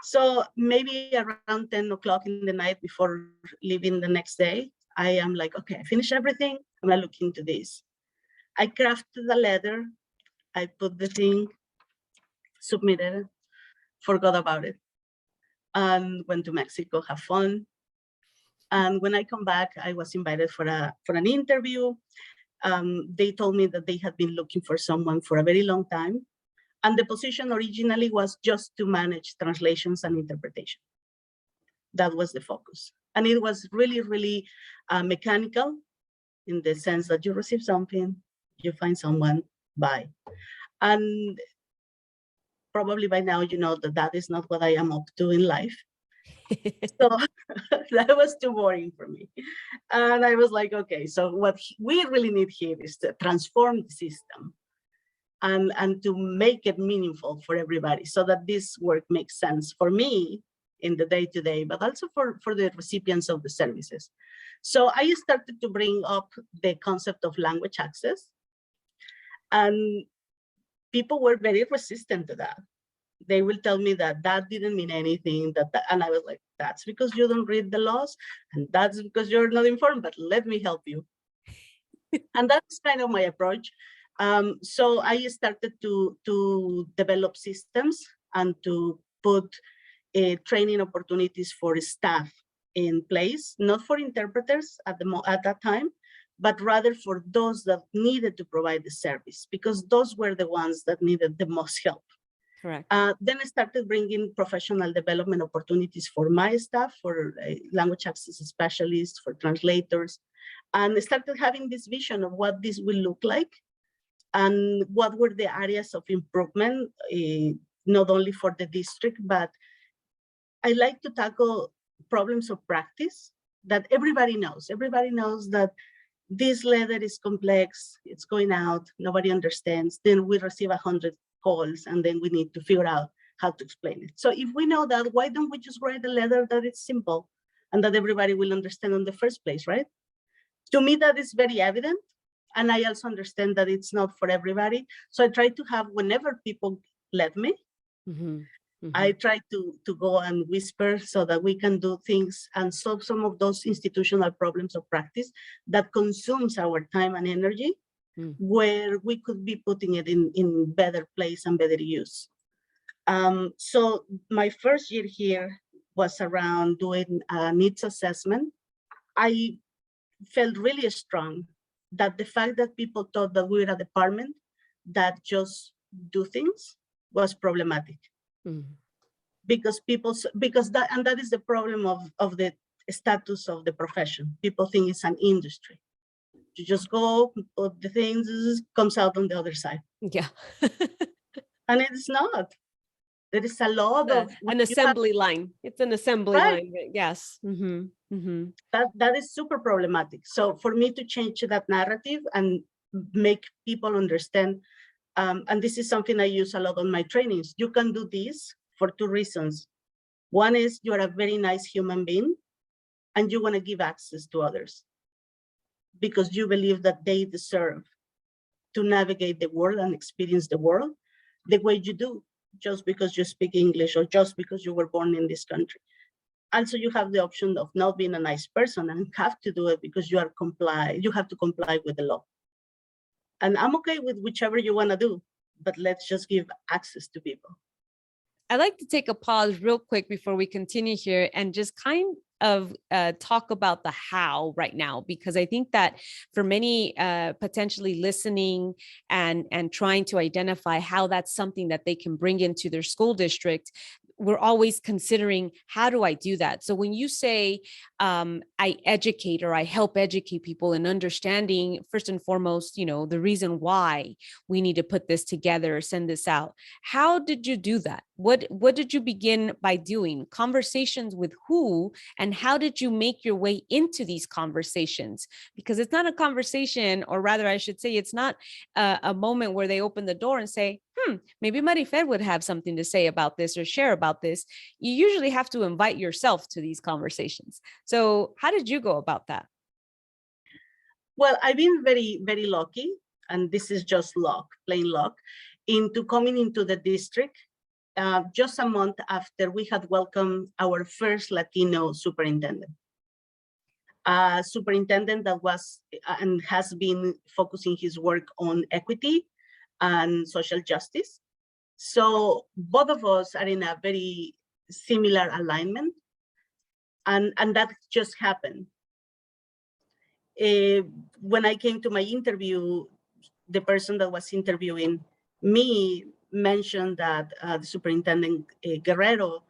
Speaker 2: So maybe around 10 o'clock in the night before leaving the next day, I am like, okay, I finished everything. I'm gonna look into this. I crafted the letter. I put the thing, submitted, forgot about it, and went to Mexico, have fun. And when I come back, I was invited for an interview. They told me that they had been looking for someone for a very long time. And the position originally was just to manage translations and interpretation. That was the focus. And it was really, really mechanical in the sense that you receive something, you find someone, bye. And probably by now, you know that is not what I am up to in life. So that was too boring for me. And I was like, okay, so what we really need here is to transform the system and to make it meaningful for everybody so that this work makes sense for me in the day-to-day, but also for the recipients of the services. So I started to bring up the concept of language access, and people were very resistant to that. They will tell me that didn't mean anything, and I was like, that's because you don't read the laws, and that's because you're not informed, but let me help you. And that's kind of my approach. So I started to develop systems and to put training opportunities for staff in place, not for interpreters at that time, but rather for those that needed to provide the service, because those were the ones that needed the most help.
Speaker 1: Correct.
Speaker 2: Then I started bringing professional development opportunities for my staff, for language access specialists, for translators, and I started having this vision of what this will look like and what were the areas of improvement, not only for the district, but I like to tackle problems of practice that everybody knows. Everybody knows that this letter is complex, it's going out, nobody understands. Then we receive 100 calls and then we need to figure out how to explain it. So if we know that, why don't we just write a letter that is simple and that everybody will understand in the first place, right? To me, that is very evident. And I also understand that it's not for everybody. So I try to have, whenever people let me, I try to go and whisper so that we can do things and solve some of those institutional problems of practice that consumes our time and energy, where we could be putting it in better place and better use. So my first year here, was around doing a needs assessment, I felt really strong that the fact that people thought that we were a department that just do things was problematic. Because that is the problem of the status of the profession. People think it's an industry. You just go, put the things, comes out on the other side.
Speaker 1: Yeah.
Speaker 2: And it's not. There is a lot of
Speaker 1: an assembly line. It's an assembly
Speaker 2: right.
Speaker 1: line. Yes.
Speaker 2: That is super problematic. So for me to change that narrative and make people understand, and this is something I use a lot on my trainings, you can do this for two reasons. One is you're a very nice human being and you want to give access to others because you believe that they deserve to navigate the world and experience the world the way you do, just because you speak English or just because you were born in this country. Also, you have the option of not being a nice person and have to do it because you have to comply with the law. And I'm okay with whichever you want to do, but let's just give access to people.
Speaker 1: I'd like to take a pause real quick before we continue here and just kind of talk about the how right now, because I think that for many potentially listening and trying to identify how that's something that they can bring into their school district, we're always considering, how do I do that? So when you say I educate or I help educate people in understanding, first and foremost, the reason why we need to put this together or send this out, how did you do that? What did you begin by doing? Conversations with who, and how did you make your way into these conversations? Because it's not a conversation, or rather I should say, it's not a moment where they open the door and say, maybe Marifer would have something to say about this or share about this. You usually have to invite yourself to these conversations. So how did you go about that?
Speaker 2: Well, I've been very, very lucky, and this is just luck, plain luck, into coming into the district just a month after we had welcomed our first Latino superintendent. A superintendent that was and has been focusing his work on equity and social justice. So both of us are in a very similar alignment, and that just happened. When I came to my interview, the person that was interviewing me mentioned that the superintendent Guerrero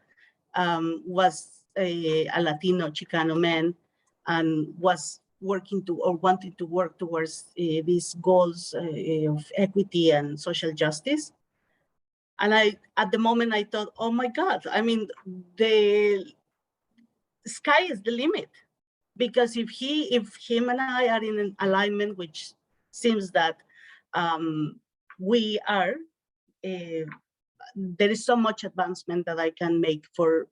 Speaker 2: was a Latino Chicano man and was working to or wanted to work towards these goals of equity and social justice. And at the moment I thought, oh my God, I mean, the sky is the limit. Because if him and I are in an alignment, which seems that we are, there is so much advancement that I can make for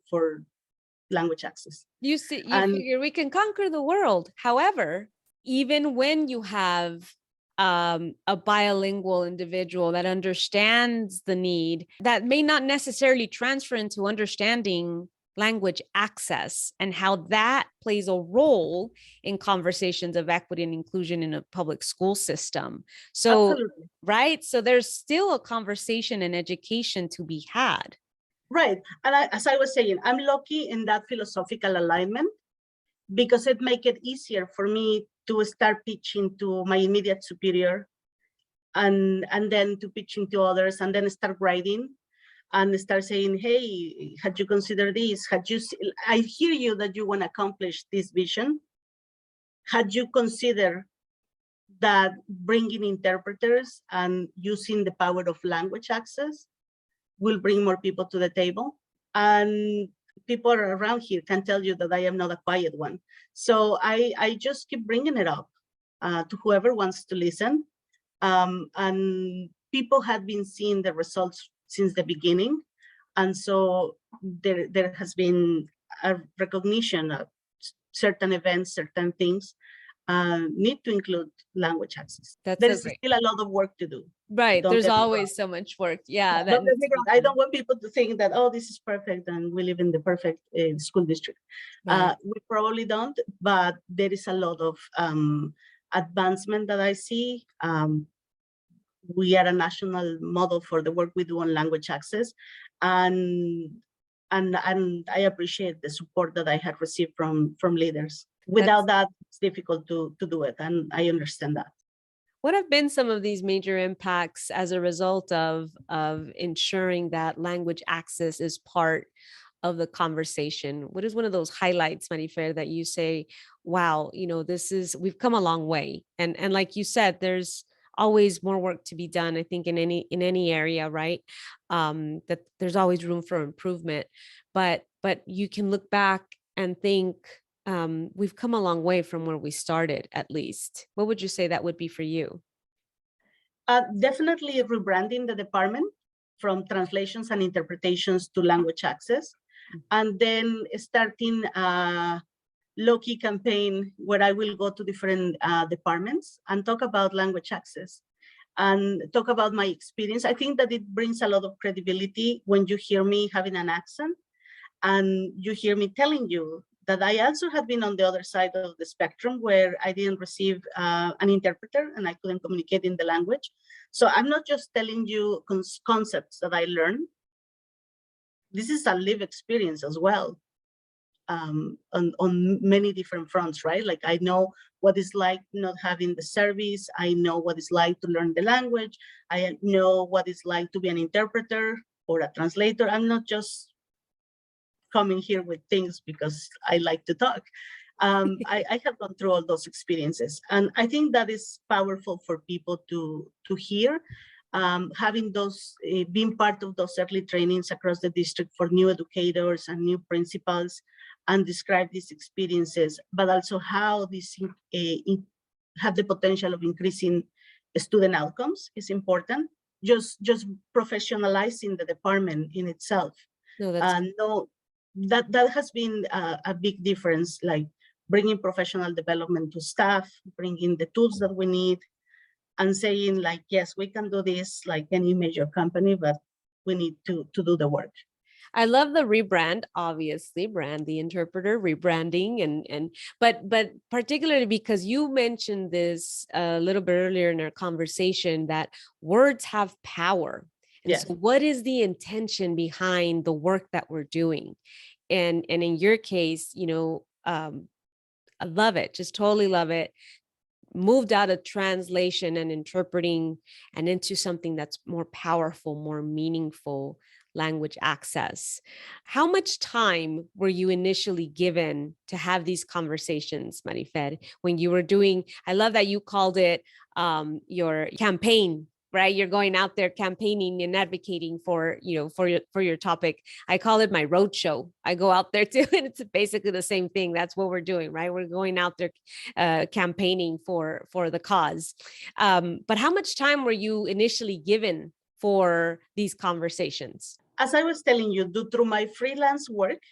Speaker 2: language access.
Speaker 1: You figure we can conquer the world. However, even when you have a bilingual individual that understands the need, that may not necessarily transfer into understanding language access and how that plays a role in conversations of equity and inclusion in a public school system. So, absolutely. Right. So there's still a conversation and education to be had.
Speaker 2: Right. And as I was saying, I'm lucky in that philosophical alignment because it makes it easier for me to start pitching to my immediate superior and then to pitching to others and then start writing and start saying, hey, had you considered this? I hear you that you want to accomplish this vision. Had you considered that bringing interpreters and using the power of language access will bring more people to the table? And people around here can tell you that I am not a quiet one. So I just keep bringing it up to whoever wants to listen. And people have been seeing the results since the beginning. And so there has been a recognition of certain events, certain things need to include language access. There is still a lot of work to do.
Speaker 1: Right. There's always so much work. Yeah.
Speaker 2: I don't want people to think that, oh, this is perfect and we live in the perfect school district. Right. We probably don't, but there is a lot of advancement that I see. We are a national model for the work we do on language access. And and I appreciate the support that I had received from leaders. Without that, it's difficult to do it, and I understand that.
Speaker 1: What have been some of these major impacts as a result of ensuring that language access is part of the conversation? What is one of those highlights, Marifer, that you say, wow, we've come a long way. And like you said, there's always more work to be done, I think, in any area, right? That there's always room for improvement. But you can look back and think, we've come a long way from where we started, at least. What would you say that would be for you?
Speaker 2: Definitely rebranding the department from translations and interpretations to language access, and then starting a low-key campaign where I will go to different departments and talk about language access and talk about my experience. I think that it brings a lot of credibility when you hear me having an accent and you hear me telling you that I also have been on the other side of the spectrum where I didn't receive an interpreter and I couldn't communicate in the language. So I'm not just telling you concepts that I learned. This is a lived experience as well, on many different fronts, right? Like I know what it's like not having the service. I know what it's like to learn the language. I know what it's like to be an interpreter or a translator. I'm not just coming here with things because I like to talk. I have gone through all those experiences, and I think that is powerful for people to hear. Having those, being part of those early trainings across the district for new educators and new principals, and describe these experiences, but also how these have the potential of increasing student outcomes is important. Just professionalizing the department in itself. That has been a big difference, like bringing professional development to staff, bringing the tools that we need, and saying like, yes, we can do this like any major company, but we need to do the work.
Speaker 1: I love the rebrand, obviously, brand the interpreter, rebranding, but particularly because you mentioned this a little bit earlier in our conversation, that words have power. And yes. So what is the intention behind the work that we're doing? And in your case, I love it, just totally love it. Moved out of translation and interpreting and into something that's more powerful, more meaningful, language access. How much time were you initially given to have these conversations, Marifer, when you were doing, I love that you called it your campaign, right? You're going out there campaigning and advocating for, for your topic. I call it my road show. I go out there too, and it's basically the same thing. That's what we're doing, right? We're going out there campaigning for the cause. But how much time were you initially given for these conversations?
Speaker 2: As I was telling you, through my freelance work,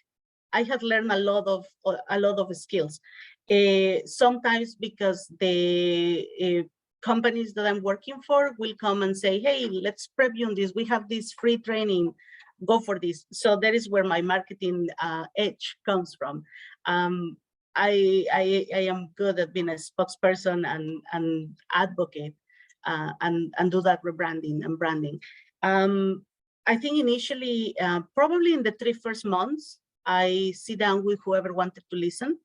Speaker 2: I have learned a lot of skills. Sometimes because the companies that I'm working for will come and say, hey, let's prep you on this. We have this free training, go for this. So that is where my marketing edge comes from. I am good at being a spokesperson and advocate and do that rebranding and branding. I think initially, probably in the 3 first months, I sit down with whoever wanted to listen,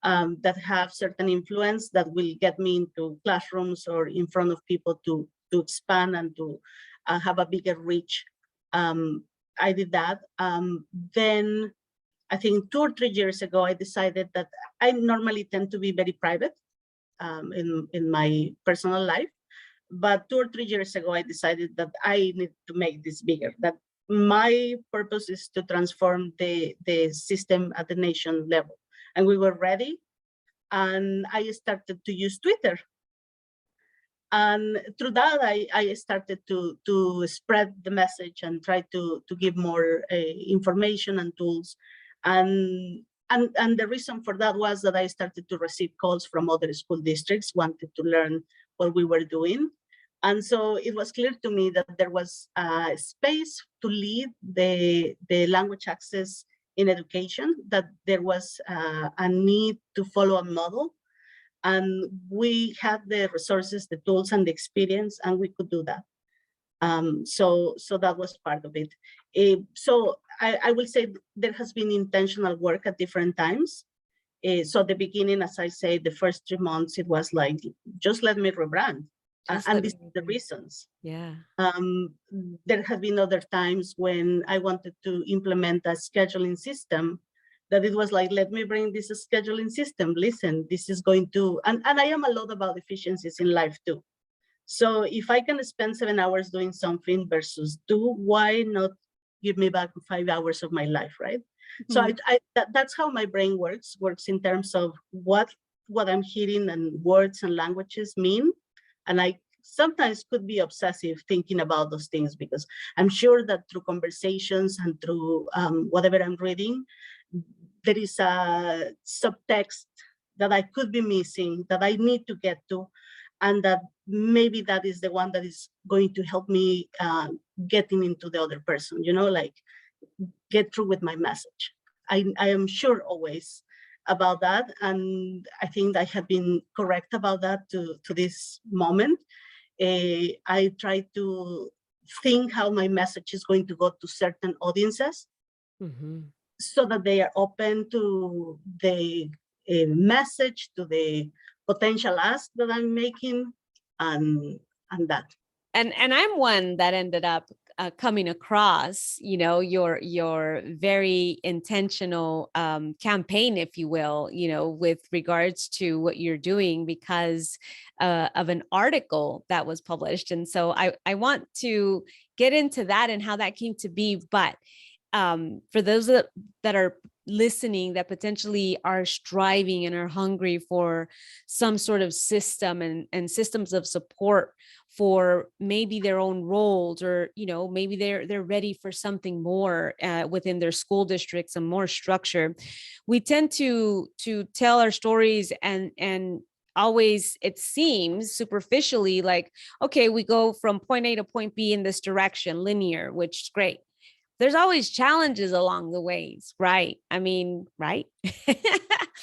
Speaker 2: that have certain influence that will get me into classrooms or in front of people to expand and to have a bigger reach. I did that. Then I think 2 or 3 years ago, I decided that I normally tend to be very private in my personal life. But 2 or 3 years ago, I decided that I need to make this bigger, that my purpose is to transform the system at the nation level. And we were ready, and I started to use Twitter. And through that, I started to spread the message and try to give more information and tools. And the reason for that was that I started to receive calls from other school districts, wanted to learn what we were doing. And so it was clear to me that there was a space to lead the language access in education, that there was a need to follow a model. And we had the resources, the tools, and the experience, and we could do that. So that was part of it. So I will say there has been intentional work at different times. So at the beginning, as I say, the first 3 months, it was like, just let me rebrand. And these are the reasons.
Speaker 1: Yeah.
Speaker 2: There have been other times when I wanted to implement a scheduling system that it was like, let me bring this scheduling system. Listen, this is going to, and I am a lot about efficiencies in life too. So if I can spend 7 hours doing something versus 2, why not give me back 5 hours of my life, right? So that's how my brain works in terms of what I'm hearing and words and languages mean. And I sometimes could be obsessive thinking about those things, because I'm sure that through conversations and through whatever I'm reading, there is a subtext that I could be missing, that I need to get to, and that maybe that is the one that is going to help me getting into the other person, like get through with my message. I am sure always about that. And I think I have been correct about that to this moment. I try to think how my message is going to go to certain audiences so that they are open to the message, to the potential ask that I'm making, and that.
Speaker 1: And I'm one that ended up coming across, your very intentional campaign, if you will, with regards to what you're doing because of an article that was published. And so I want to get into that and how that came to be. But for those that are listening, that potentially are striving and are hungry for some sort of system and systems of support for maybe their own roles, or maybe they're ready for something more within their school districts, some more structure. We tend to tell our stories and always, it seems superficially like, okay, we go from point A to point B in this direction, linear, which is great. There's always challenges along the ways, right? I mean, right?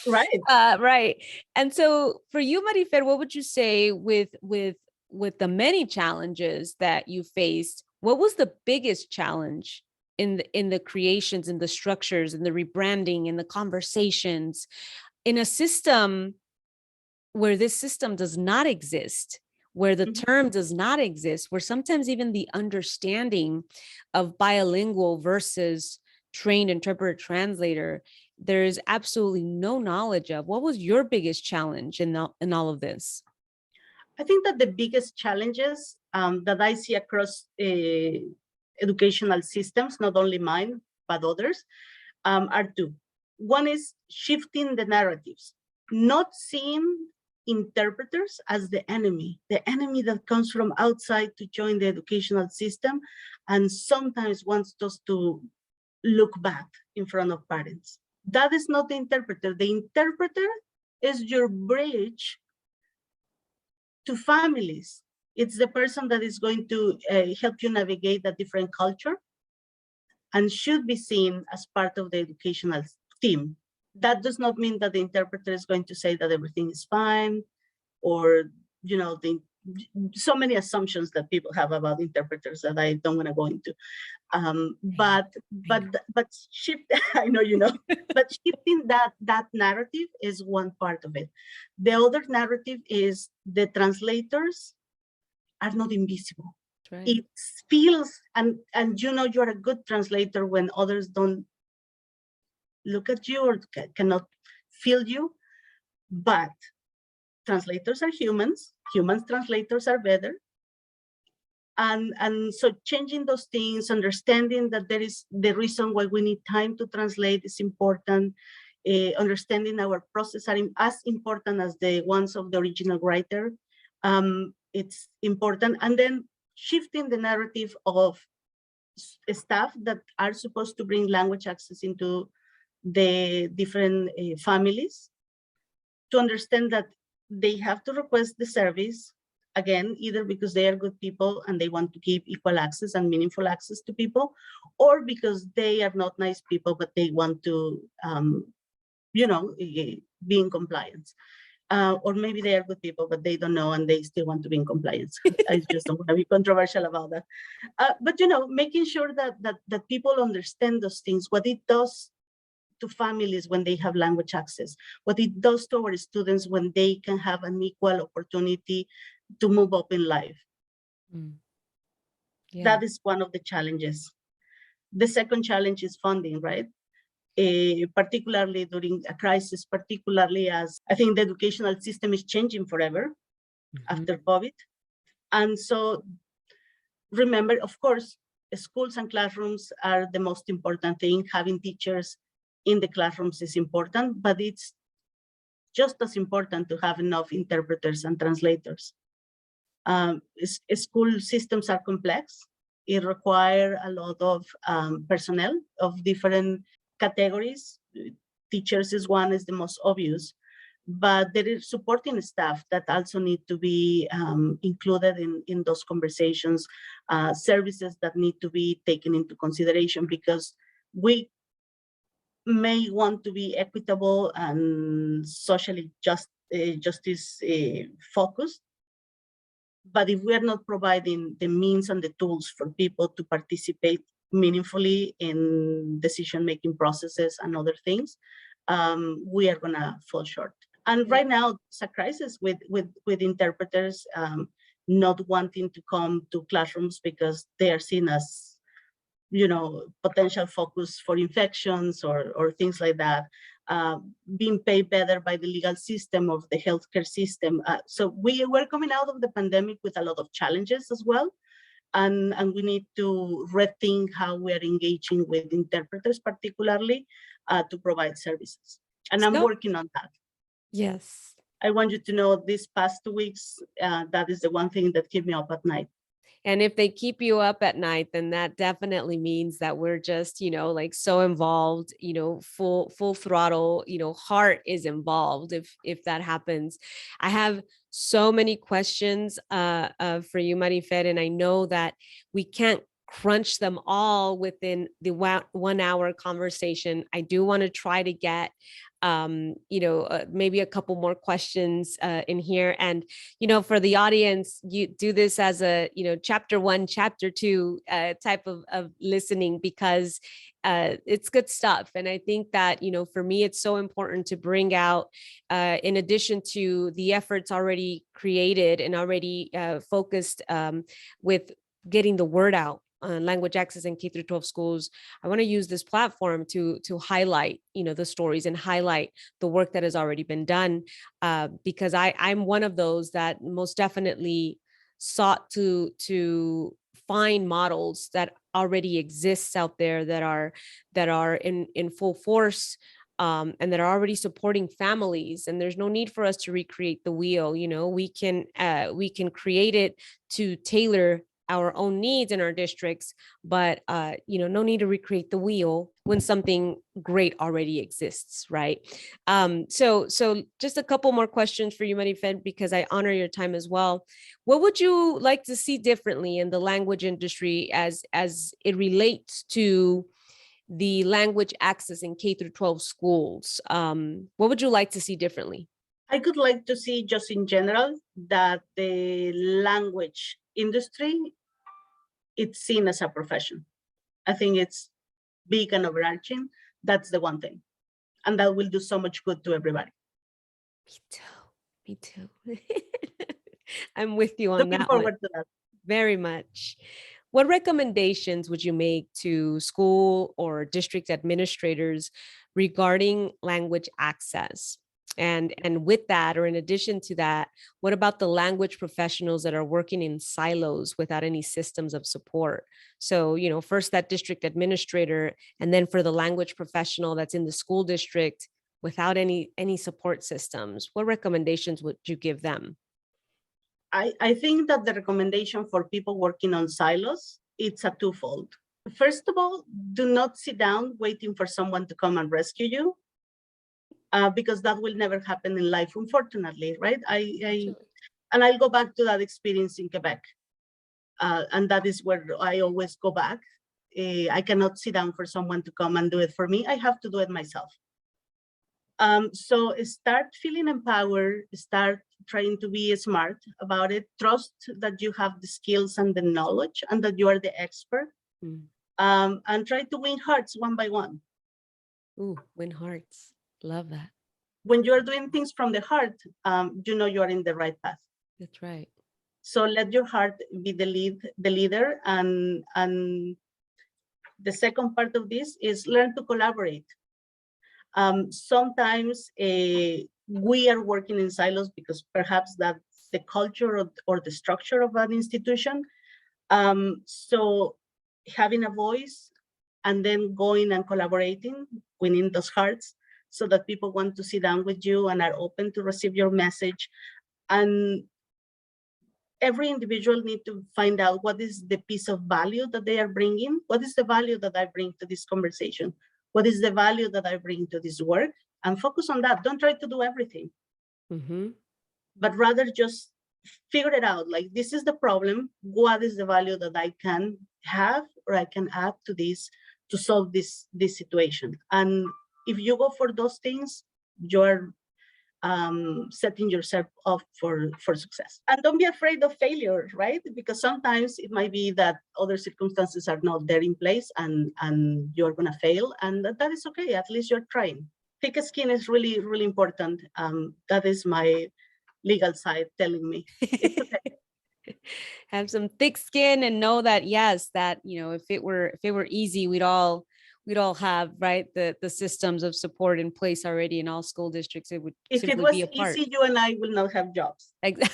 Speaker 2: Right.
Speaker 1: Right. And so for you, Marifer, what would you say with the many challenges that you faced? What was the biggest challenge in the creations, in the structures, in the rebranding, in the conversations, in a system where this system does not exist, where the term does not exist, where sometimes even the understanding of bilingual versus trained interpreter translator, there's absolutely no knowledge of? What was your biggest challenge in all of this?
Speaker 2: I think that the biggest challenges that I see across educational systems, not only mine, but others, are two. One is shifting the narratives, not seeing interpreters as the enemy that comes from outside to join the educational system and sometimes wants us to look bad in front of parents. That is not the interpreter. The interpreter is your bridge to families. It's the person that is going to help you navigate a different culture and should be seen as part of the educational team. That does not mean that the interpreter is going to say that everything is fine, or so many assumptions that people have about interpreters that I don't want to go into. But shift, I know but shifting that narrative is one part of it. The other narrative is the translators are not invisible. Right. It feels, and you're a good translator when others don't look at you or cannot feel you. But translators are humans. Humans translators are better. And so changing those things, understanding that there is the reason why we need time to translate is important. Understanding our process are as important as the ones of the original writer. It's important. And then shifting the narrative of staff that are supposed to bring language access into the different families, to understand that they have to request the service, again, either because they are good people and they want to give equal access and meaningful access to people, or because they are not nice people, but they want to, be in compliance. or maybe they are good people, but they don't know and they still want to be in compliance. I just don't want to be controversial about that. But making sure that people understand those things, what it does to families when they have language access, what it does to our students when they can have an equal opportunity to move up in life.
Speaker 1: Yeah.
Speaker 2: That is one of the challenges. The second challenge is funding, right? Particularly during a crisis, particularly as I think the educational system is changing forever after COVID. And so remember, of course, schools and classrooms are the most important thing. Having teachers in the classrooms is important, but it's just as important to have enough interpreters and translators. School systems are complex. It requires a lot of personnel of different categories. Teachers is the most obvious, but there is supporting staff that also need to be included in those conversations, services that need to be taken into consideration, because we may want to be equitable and socially justice focused. But if we are not providing the means and the tools for people to participate meaningfully in decision-making processes and other things, we are gonna fall short. And right now, it's a crisis with interpreters not wanting to come to classrooms because they are seen as, potential focus for infections or things like that, being paid better by the legal system of the healthcare system. So we were coming out of the pandemic with a lot of challenges as well. And we need to rethink how we're engaging with interpreters, particularly to provide services. And I'm working on that.
Speaker 1: Yes.
Speaker 2: I want you to know these past 2 weeks, that is the one thing that kept me up at night.
Speaker 1: And if they keep you up at night, then that definitely means that we're just, like so involved, full throttle, heart is involved if that happens. I have so many questions for you, Marifer, and I know that we can't crunch them all within the 1 hour conversation. I do want to try to get maybe a couple more questions in here. And, for the audience, you do this as a, chapter 1, chapter 2 type of listening, because it's good stuff. And I think that, for me, it's so important to bring out, in addition to the efforts already created and already focused with getting the word out on language access in K-12 schools, I want to use this platform to highlight, the stories and highlight the work that has already been done, because I'm one of those that most definitely sought to find models that already exists out there that are in full force, and that are already supporting families. And there's no need for us to recreate the wheel. We can create it to tailor our own needs in our districts, but no need to recreate the wheel when something great already exists, right? So just a couple more questions for you, Marifer, because I honor your time as well. What would you like to see differently in the language industry as it relates to the language access in K-12 schools? What would you like to see differently?
Speaker 2: I could like to see, just in general, that the language industry, it's seen as a profession. I think it's big and overarching. That's the one thing. And that will do so much good to everybody.
Speaker 1: Me too. I'm with you on
Speaker 2: Looking
Speaker 1: that
Speaker 2: forward
Speaker 1: one.
Speaker 2: to that.
Speaker 1: Very much. What recommendations would you make to school or district administrators regarding language access? And with that, or in addition to that, what about the language professionals that are working in silos without any systems of support? So, first that district administrator, and then for the language professional that's in the school district without any support systems, what recommendations would you give them?
Speaker 2: I think that the recommendation for people working on silos, it's a twofold. First of all, do not sit down waiting for someone to come and rescue you, because that will never happen in life, unfortunately, right? And I'll go back to that experience in Quebec. And that is where I always go back. I cannot sit down for someone to come and do it for me. I have to do it myself. So start feeling empowered, start trying to be smart about it, trust that you have the skills and the knowledge and that you are the expert, and try to win hearts one by one.
Speaker 1: Ooh, win hearts. Love that.
Speaker 2: When you are doing things from the heart, you know you are in the right path.
Speaker 1: That's right.
Speaker 2: So let your heart be the leader, and the second part of this is learn to collaborate. Sometimes we are working in silos because perhaps that's the culture or the structure of an institution. So having a voice and then going and collaborating, winning those hearts so that people want to sit down with you and are open to receive your message. And every individual need to find out what is the piece of value that they are bringing. What is the value that I bring to this conversation? What is the value that I bring to this work? And focus on that. Don't try to do everything, but rather just figure it out. Like, this is the problem. What is the value that I can have or I can add to this to solve this situation? And if you go for those things, you're setting yourself up for success. And don't be afraid of failure, right? Because sometimes it might be that other circumstances are not there in place and you're gonna fail, and that is okay. At least you're trying. Thick skin is really, really important. That is my legal side telling me it's okay.
Speaker 1: Have some thick skin and know that, yes, that, you know, if it were easy, we'd all have, right, the systems of support in place already in all school districts. It would
Speaker 2: if
Speaker 1: simply
Speaker 2: it was
Speaker 1: be a part.
Speaker 2: easy, you and I will not have jobs.
Speaker 1: Exactly.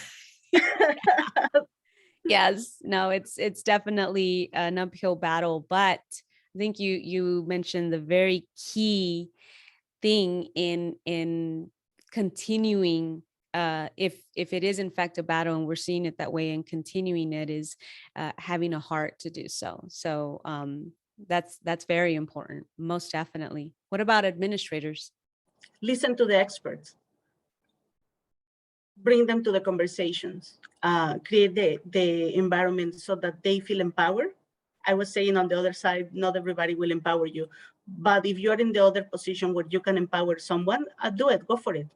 Speaker 1: Yes, no, it's definitely an uphill battle, but I think you mentioned the very key thing in continuing, if it is in fact a battle and we're seeing it that way, and continuing it is having a heart to do so. So that's very important, most definitely. What about administrators?
Speaker 2: Listen to the experts. Bring them to the conversations, create the environment so that they feel empowered. I was saying on the other side, not everybody will empower you, but if you're in the other position where you can empower someone, do it, go for it.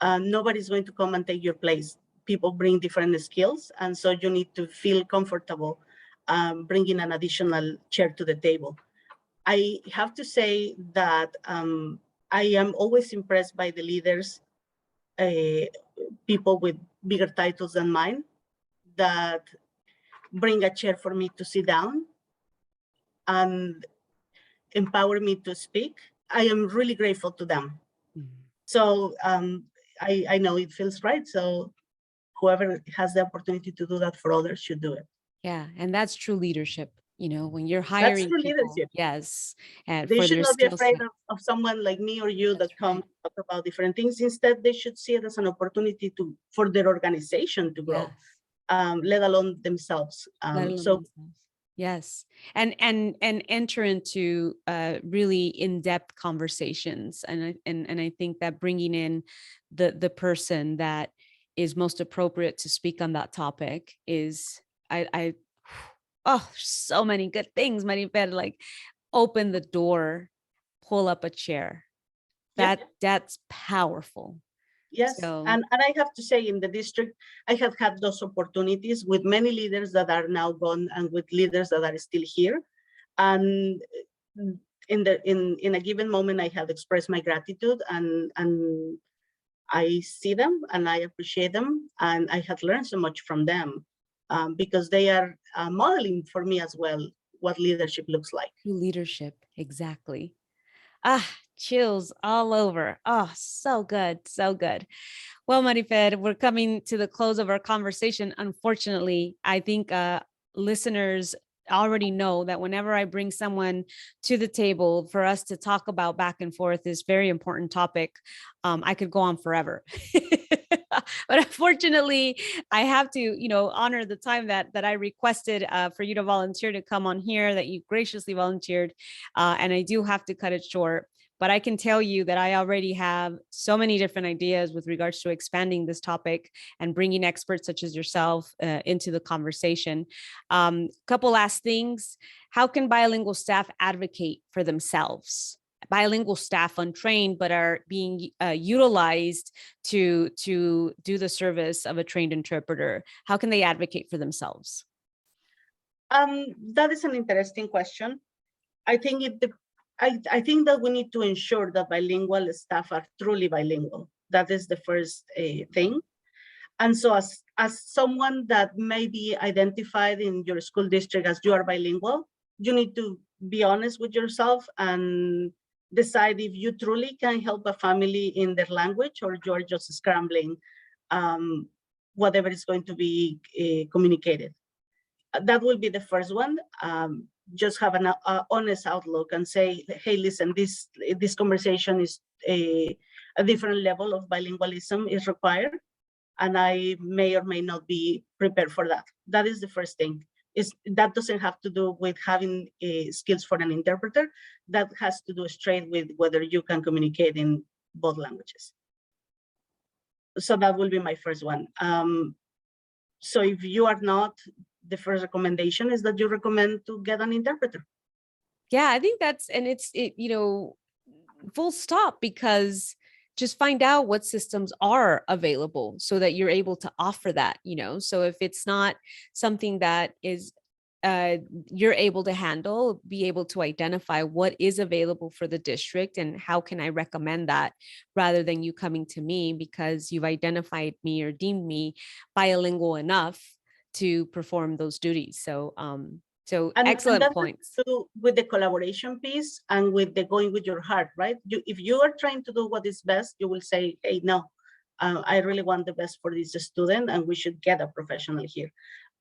Speaker 2: Nobody's going to come and take your place. People bring different skills, and so you need to feel comfortable bringing an additional chair to the table. I have to say that I am always impressed by the leaders, people with bigger titles than mine, that bring a chair for me to sit down and empower me to speak. I am really grateful to them. So I know it feels right. So whoever has the opportunity to do that for others should do it.
Speaker 1: Yeah, and that's true leadership. You know, when you're
Speaker 2: That's
Speaker 1: hiring
Speaker 2: true
Speaker 1: people,
Speaker 2: leadership.
Speaker 1: yes, and
Speaker 2: They
Speaker 1: for
Speaker 2: should
Speaker 1: their
Speaker 2: not be
Speaker 1: skill
Speaker 2: afraid
Speaker 1: set.
Speaker 2: of someone like me or you
Speaker 1: That's
Speaker 2: that come
Speaker 1: right.
Speaker 2: talk about different things. Instead, they should see it as an opportunity for their organization to grow,
Speaker 1: Yes.
Speaker 2: let alone themselves.
Speaker 1: Let alone
Speaker 2: So
Speaker 1: themselves. Yes. And enter into really in-depth conversations. And I think that bringing in the person that is most appropriate to speak on that topic is, I oh, so many good things, Marifer, like open the door, pull up a chair.
Speaker 2: yeah.
Speaker 1: That's powerful.
Speaker 2: Yes,
Speaker 1: So
Speaker 2: and I have to say, in the district, I have had those opportunities with many leaders that are now gone and with leaders that are still here. And in a given moment, I have expressed my gratitude, and I see them and I appreciate them, and I have learned so much from them, because they are modeling for me as well what leadership looks like.
Speaker 1: leadership, exactly. Ah, chills all over. Oh, so good. So good. Well, Marifer, we're coming to the close of our conversation. Unfortunately, I think listeners already know that whenever I bring someone to the table for us to talk about back and forth this very important topic, I could go on forever. But unfortunately, I have to, you know, honor the time that I requested for you to volunteer to come on here, that you graciously volunteered, and I do have to cut it short. But I can tell you that I already have so many different ideas with regards to expanding this topic and bringing experts such as yourself into the conversation. Couple last things. How can bilingual staff advocate for themselves bilingual staff untrained, but are being utilized to do the service of a trained interpreter? How can they advocate for themselves?
Speaker 2: That is an interesting question. I think I think that we need to ensure that bilingual staff are truly bilingual. That is the first thing. And so as someone that may be identified in your school district as you are bilingual, you need to be honest with yourself and decide if you truly can help a family in their language, or you're just scrambling whatever is going to be communicated. That will be the first one. Just have an honest outlook and say, hey, listen, this conversation is a different level of bilingualism is required, and I may or may not be prepared for that. That is the first thing. That doesn't have to do with having skills for an interpreter. That has to do straight with whether you can communicate in both languages. So that will be my first one. So if you are not, the first recommendation is that you recommend to get an interpreter.
Speaker 1: Yeah, I think that's, and it's full stop, because just find out what systems are available so that you're able to offer that, so if it's not something that is you're able to handle, be able to identify what is available for the district and how can I recommend that, rather than you coming to me because you've identified me or deemed me bilingual enough to perform those duties. So excellent points.
Speaker 2: With the collaboration piece and with the going with your heart, right? If you are trying to do what is best, you will say, hey, no, I really want the best for this student and we should get a professional here.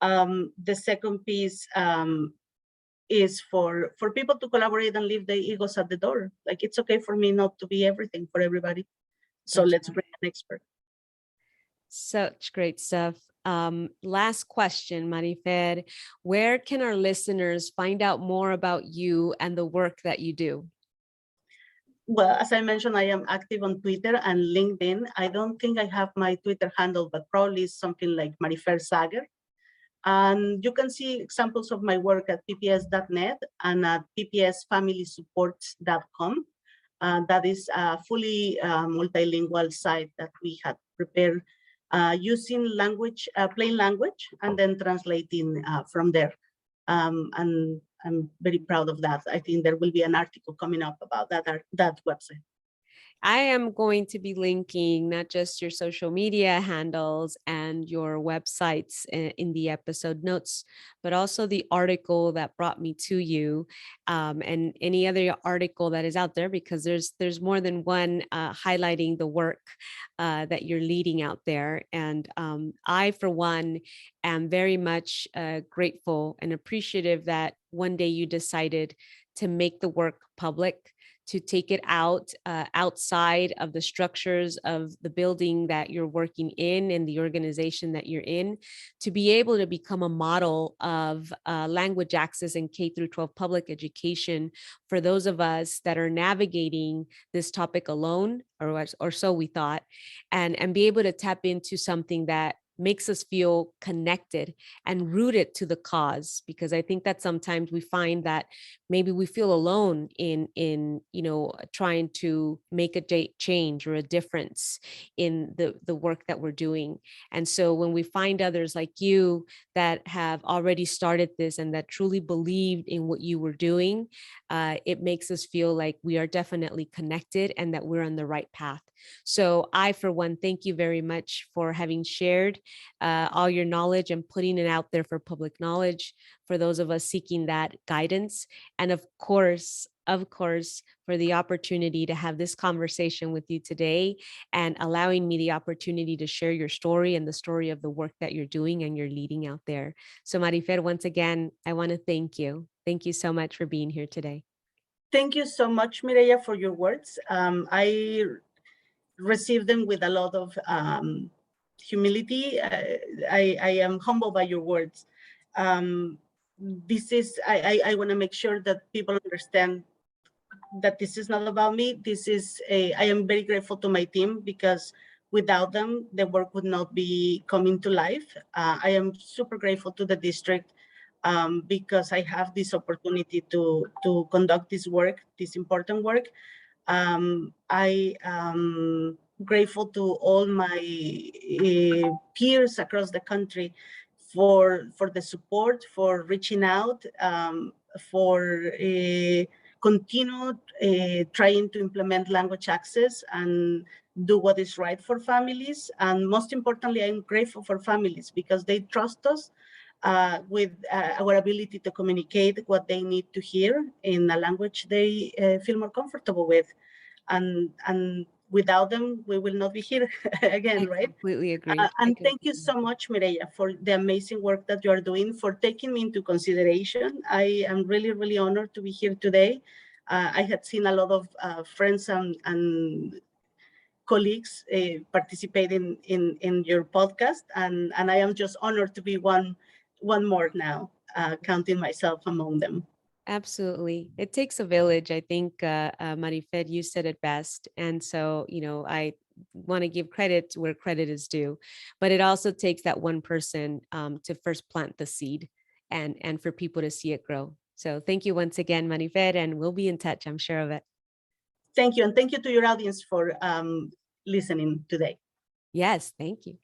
Speaker 2: The second piece is for people to collaborate and leave the egos at the door. Like, it's okay for me not to be everything for everybody. So let's bring an expert.
Speaker 1: Such great stuff. Last question, Marifer. Where can our listeners find out more about you and the work that you do?
Speaker 2: Well, as I mentioned, I am active on Twitter and LinkedIn. I don't think I have my Twitter handle, but probably something like Marifer Sager. And you can see examples of my work at pps.net and at ppsfamilysupports.com. That is a fully multilingual site that we had prepared using language, plain language, and then translating from there. And I'm very proud of that. I think there will be an article coming up about that website.
Speaker 1: I am going to be linking not just your social media handles and your websites in the episode notes, but also the article that brought me to you, and any other article that is out there, because there's more than one highlighting the work that you're leading out there. And I, for one, am very much grateful and appreciative that one day you decided to make the work public, to take it out outside of the structures of the building that you're working in and the organization that you're in, to be able to become a model of language access in K through 12 public education for those of us that are navigating this topic alone, or so we thought, and be able to tap into something that makes us feel connected and rooted to the cause. Because I think that sometimes we find that maybe we feel alone in trying to make a change or a difference in the work that we're doing. And so when we find others like you that have already started this and that truly believed in what you were doing, it makes us feel like we are definitely connected and that we're on the right path. So I, for one, thank you very much for having shared all your knowledge and putting it out there for public knowledge for those of us seeking that guidance. And of course, for the opportunity to have this conversation with you today and allowing me the opportunity to share your story and the story of the work that you're doing and you're leading out there. So Marifer, once again, I want to thank you. Thank you so much for being here today.
Speaker 2: Thank you so much, Mireya, for your words. I received them with a lot of humility. I am humbled by your words. This is, I want to make sure that people understand that this is not about me. I am very grateful to my team, because without them, the work would not be coming to life. I am super grateful to the district because I have this opportunity to conduct this work, this important work. I am grateful to all my peers across the country for the support, for reaching out, for continued trying to implement language access and do what is right for families. And most importantly, I'm grateful for families because they trust us with our ability to communicate what they need to hear in a language they feel more comfortable with. And without them, we will not be here again,
Speaker 1: I
Speaker 2: right?
Speaker 1: completely agree.
Speaker 2: And thank you so much, Mireya, for the amazing work that you are doing, for taking me into consideration. I am really, really honored to be here today. I had seen a lot of friends and colleagues participate in your podcast, and I am just honored to be one more now, counting myself among them.
Speaker 1: Absolutely. It takes a village. I think, Marifer, you said it best. And so, I want to give credit where credit is due, but it also takes that one person to first plant the seed and for people to see it grow. So thank you once again, Marifer, and we'll be in touch. I'm sure of it.
Speaker 2: Thank you. And thank you to your audience for listening today.
Speaker 1: Yes, thank you.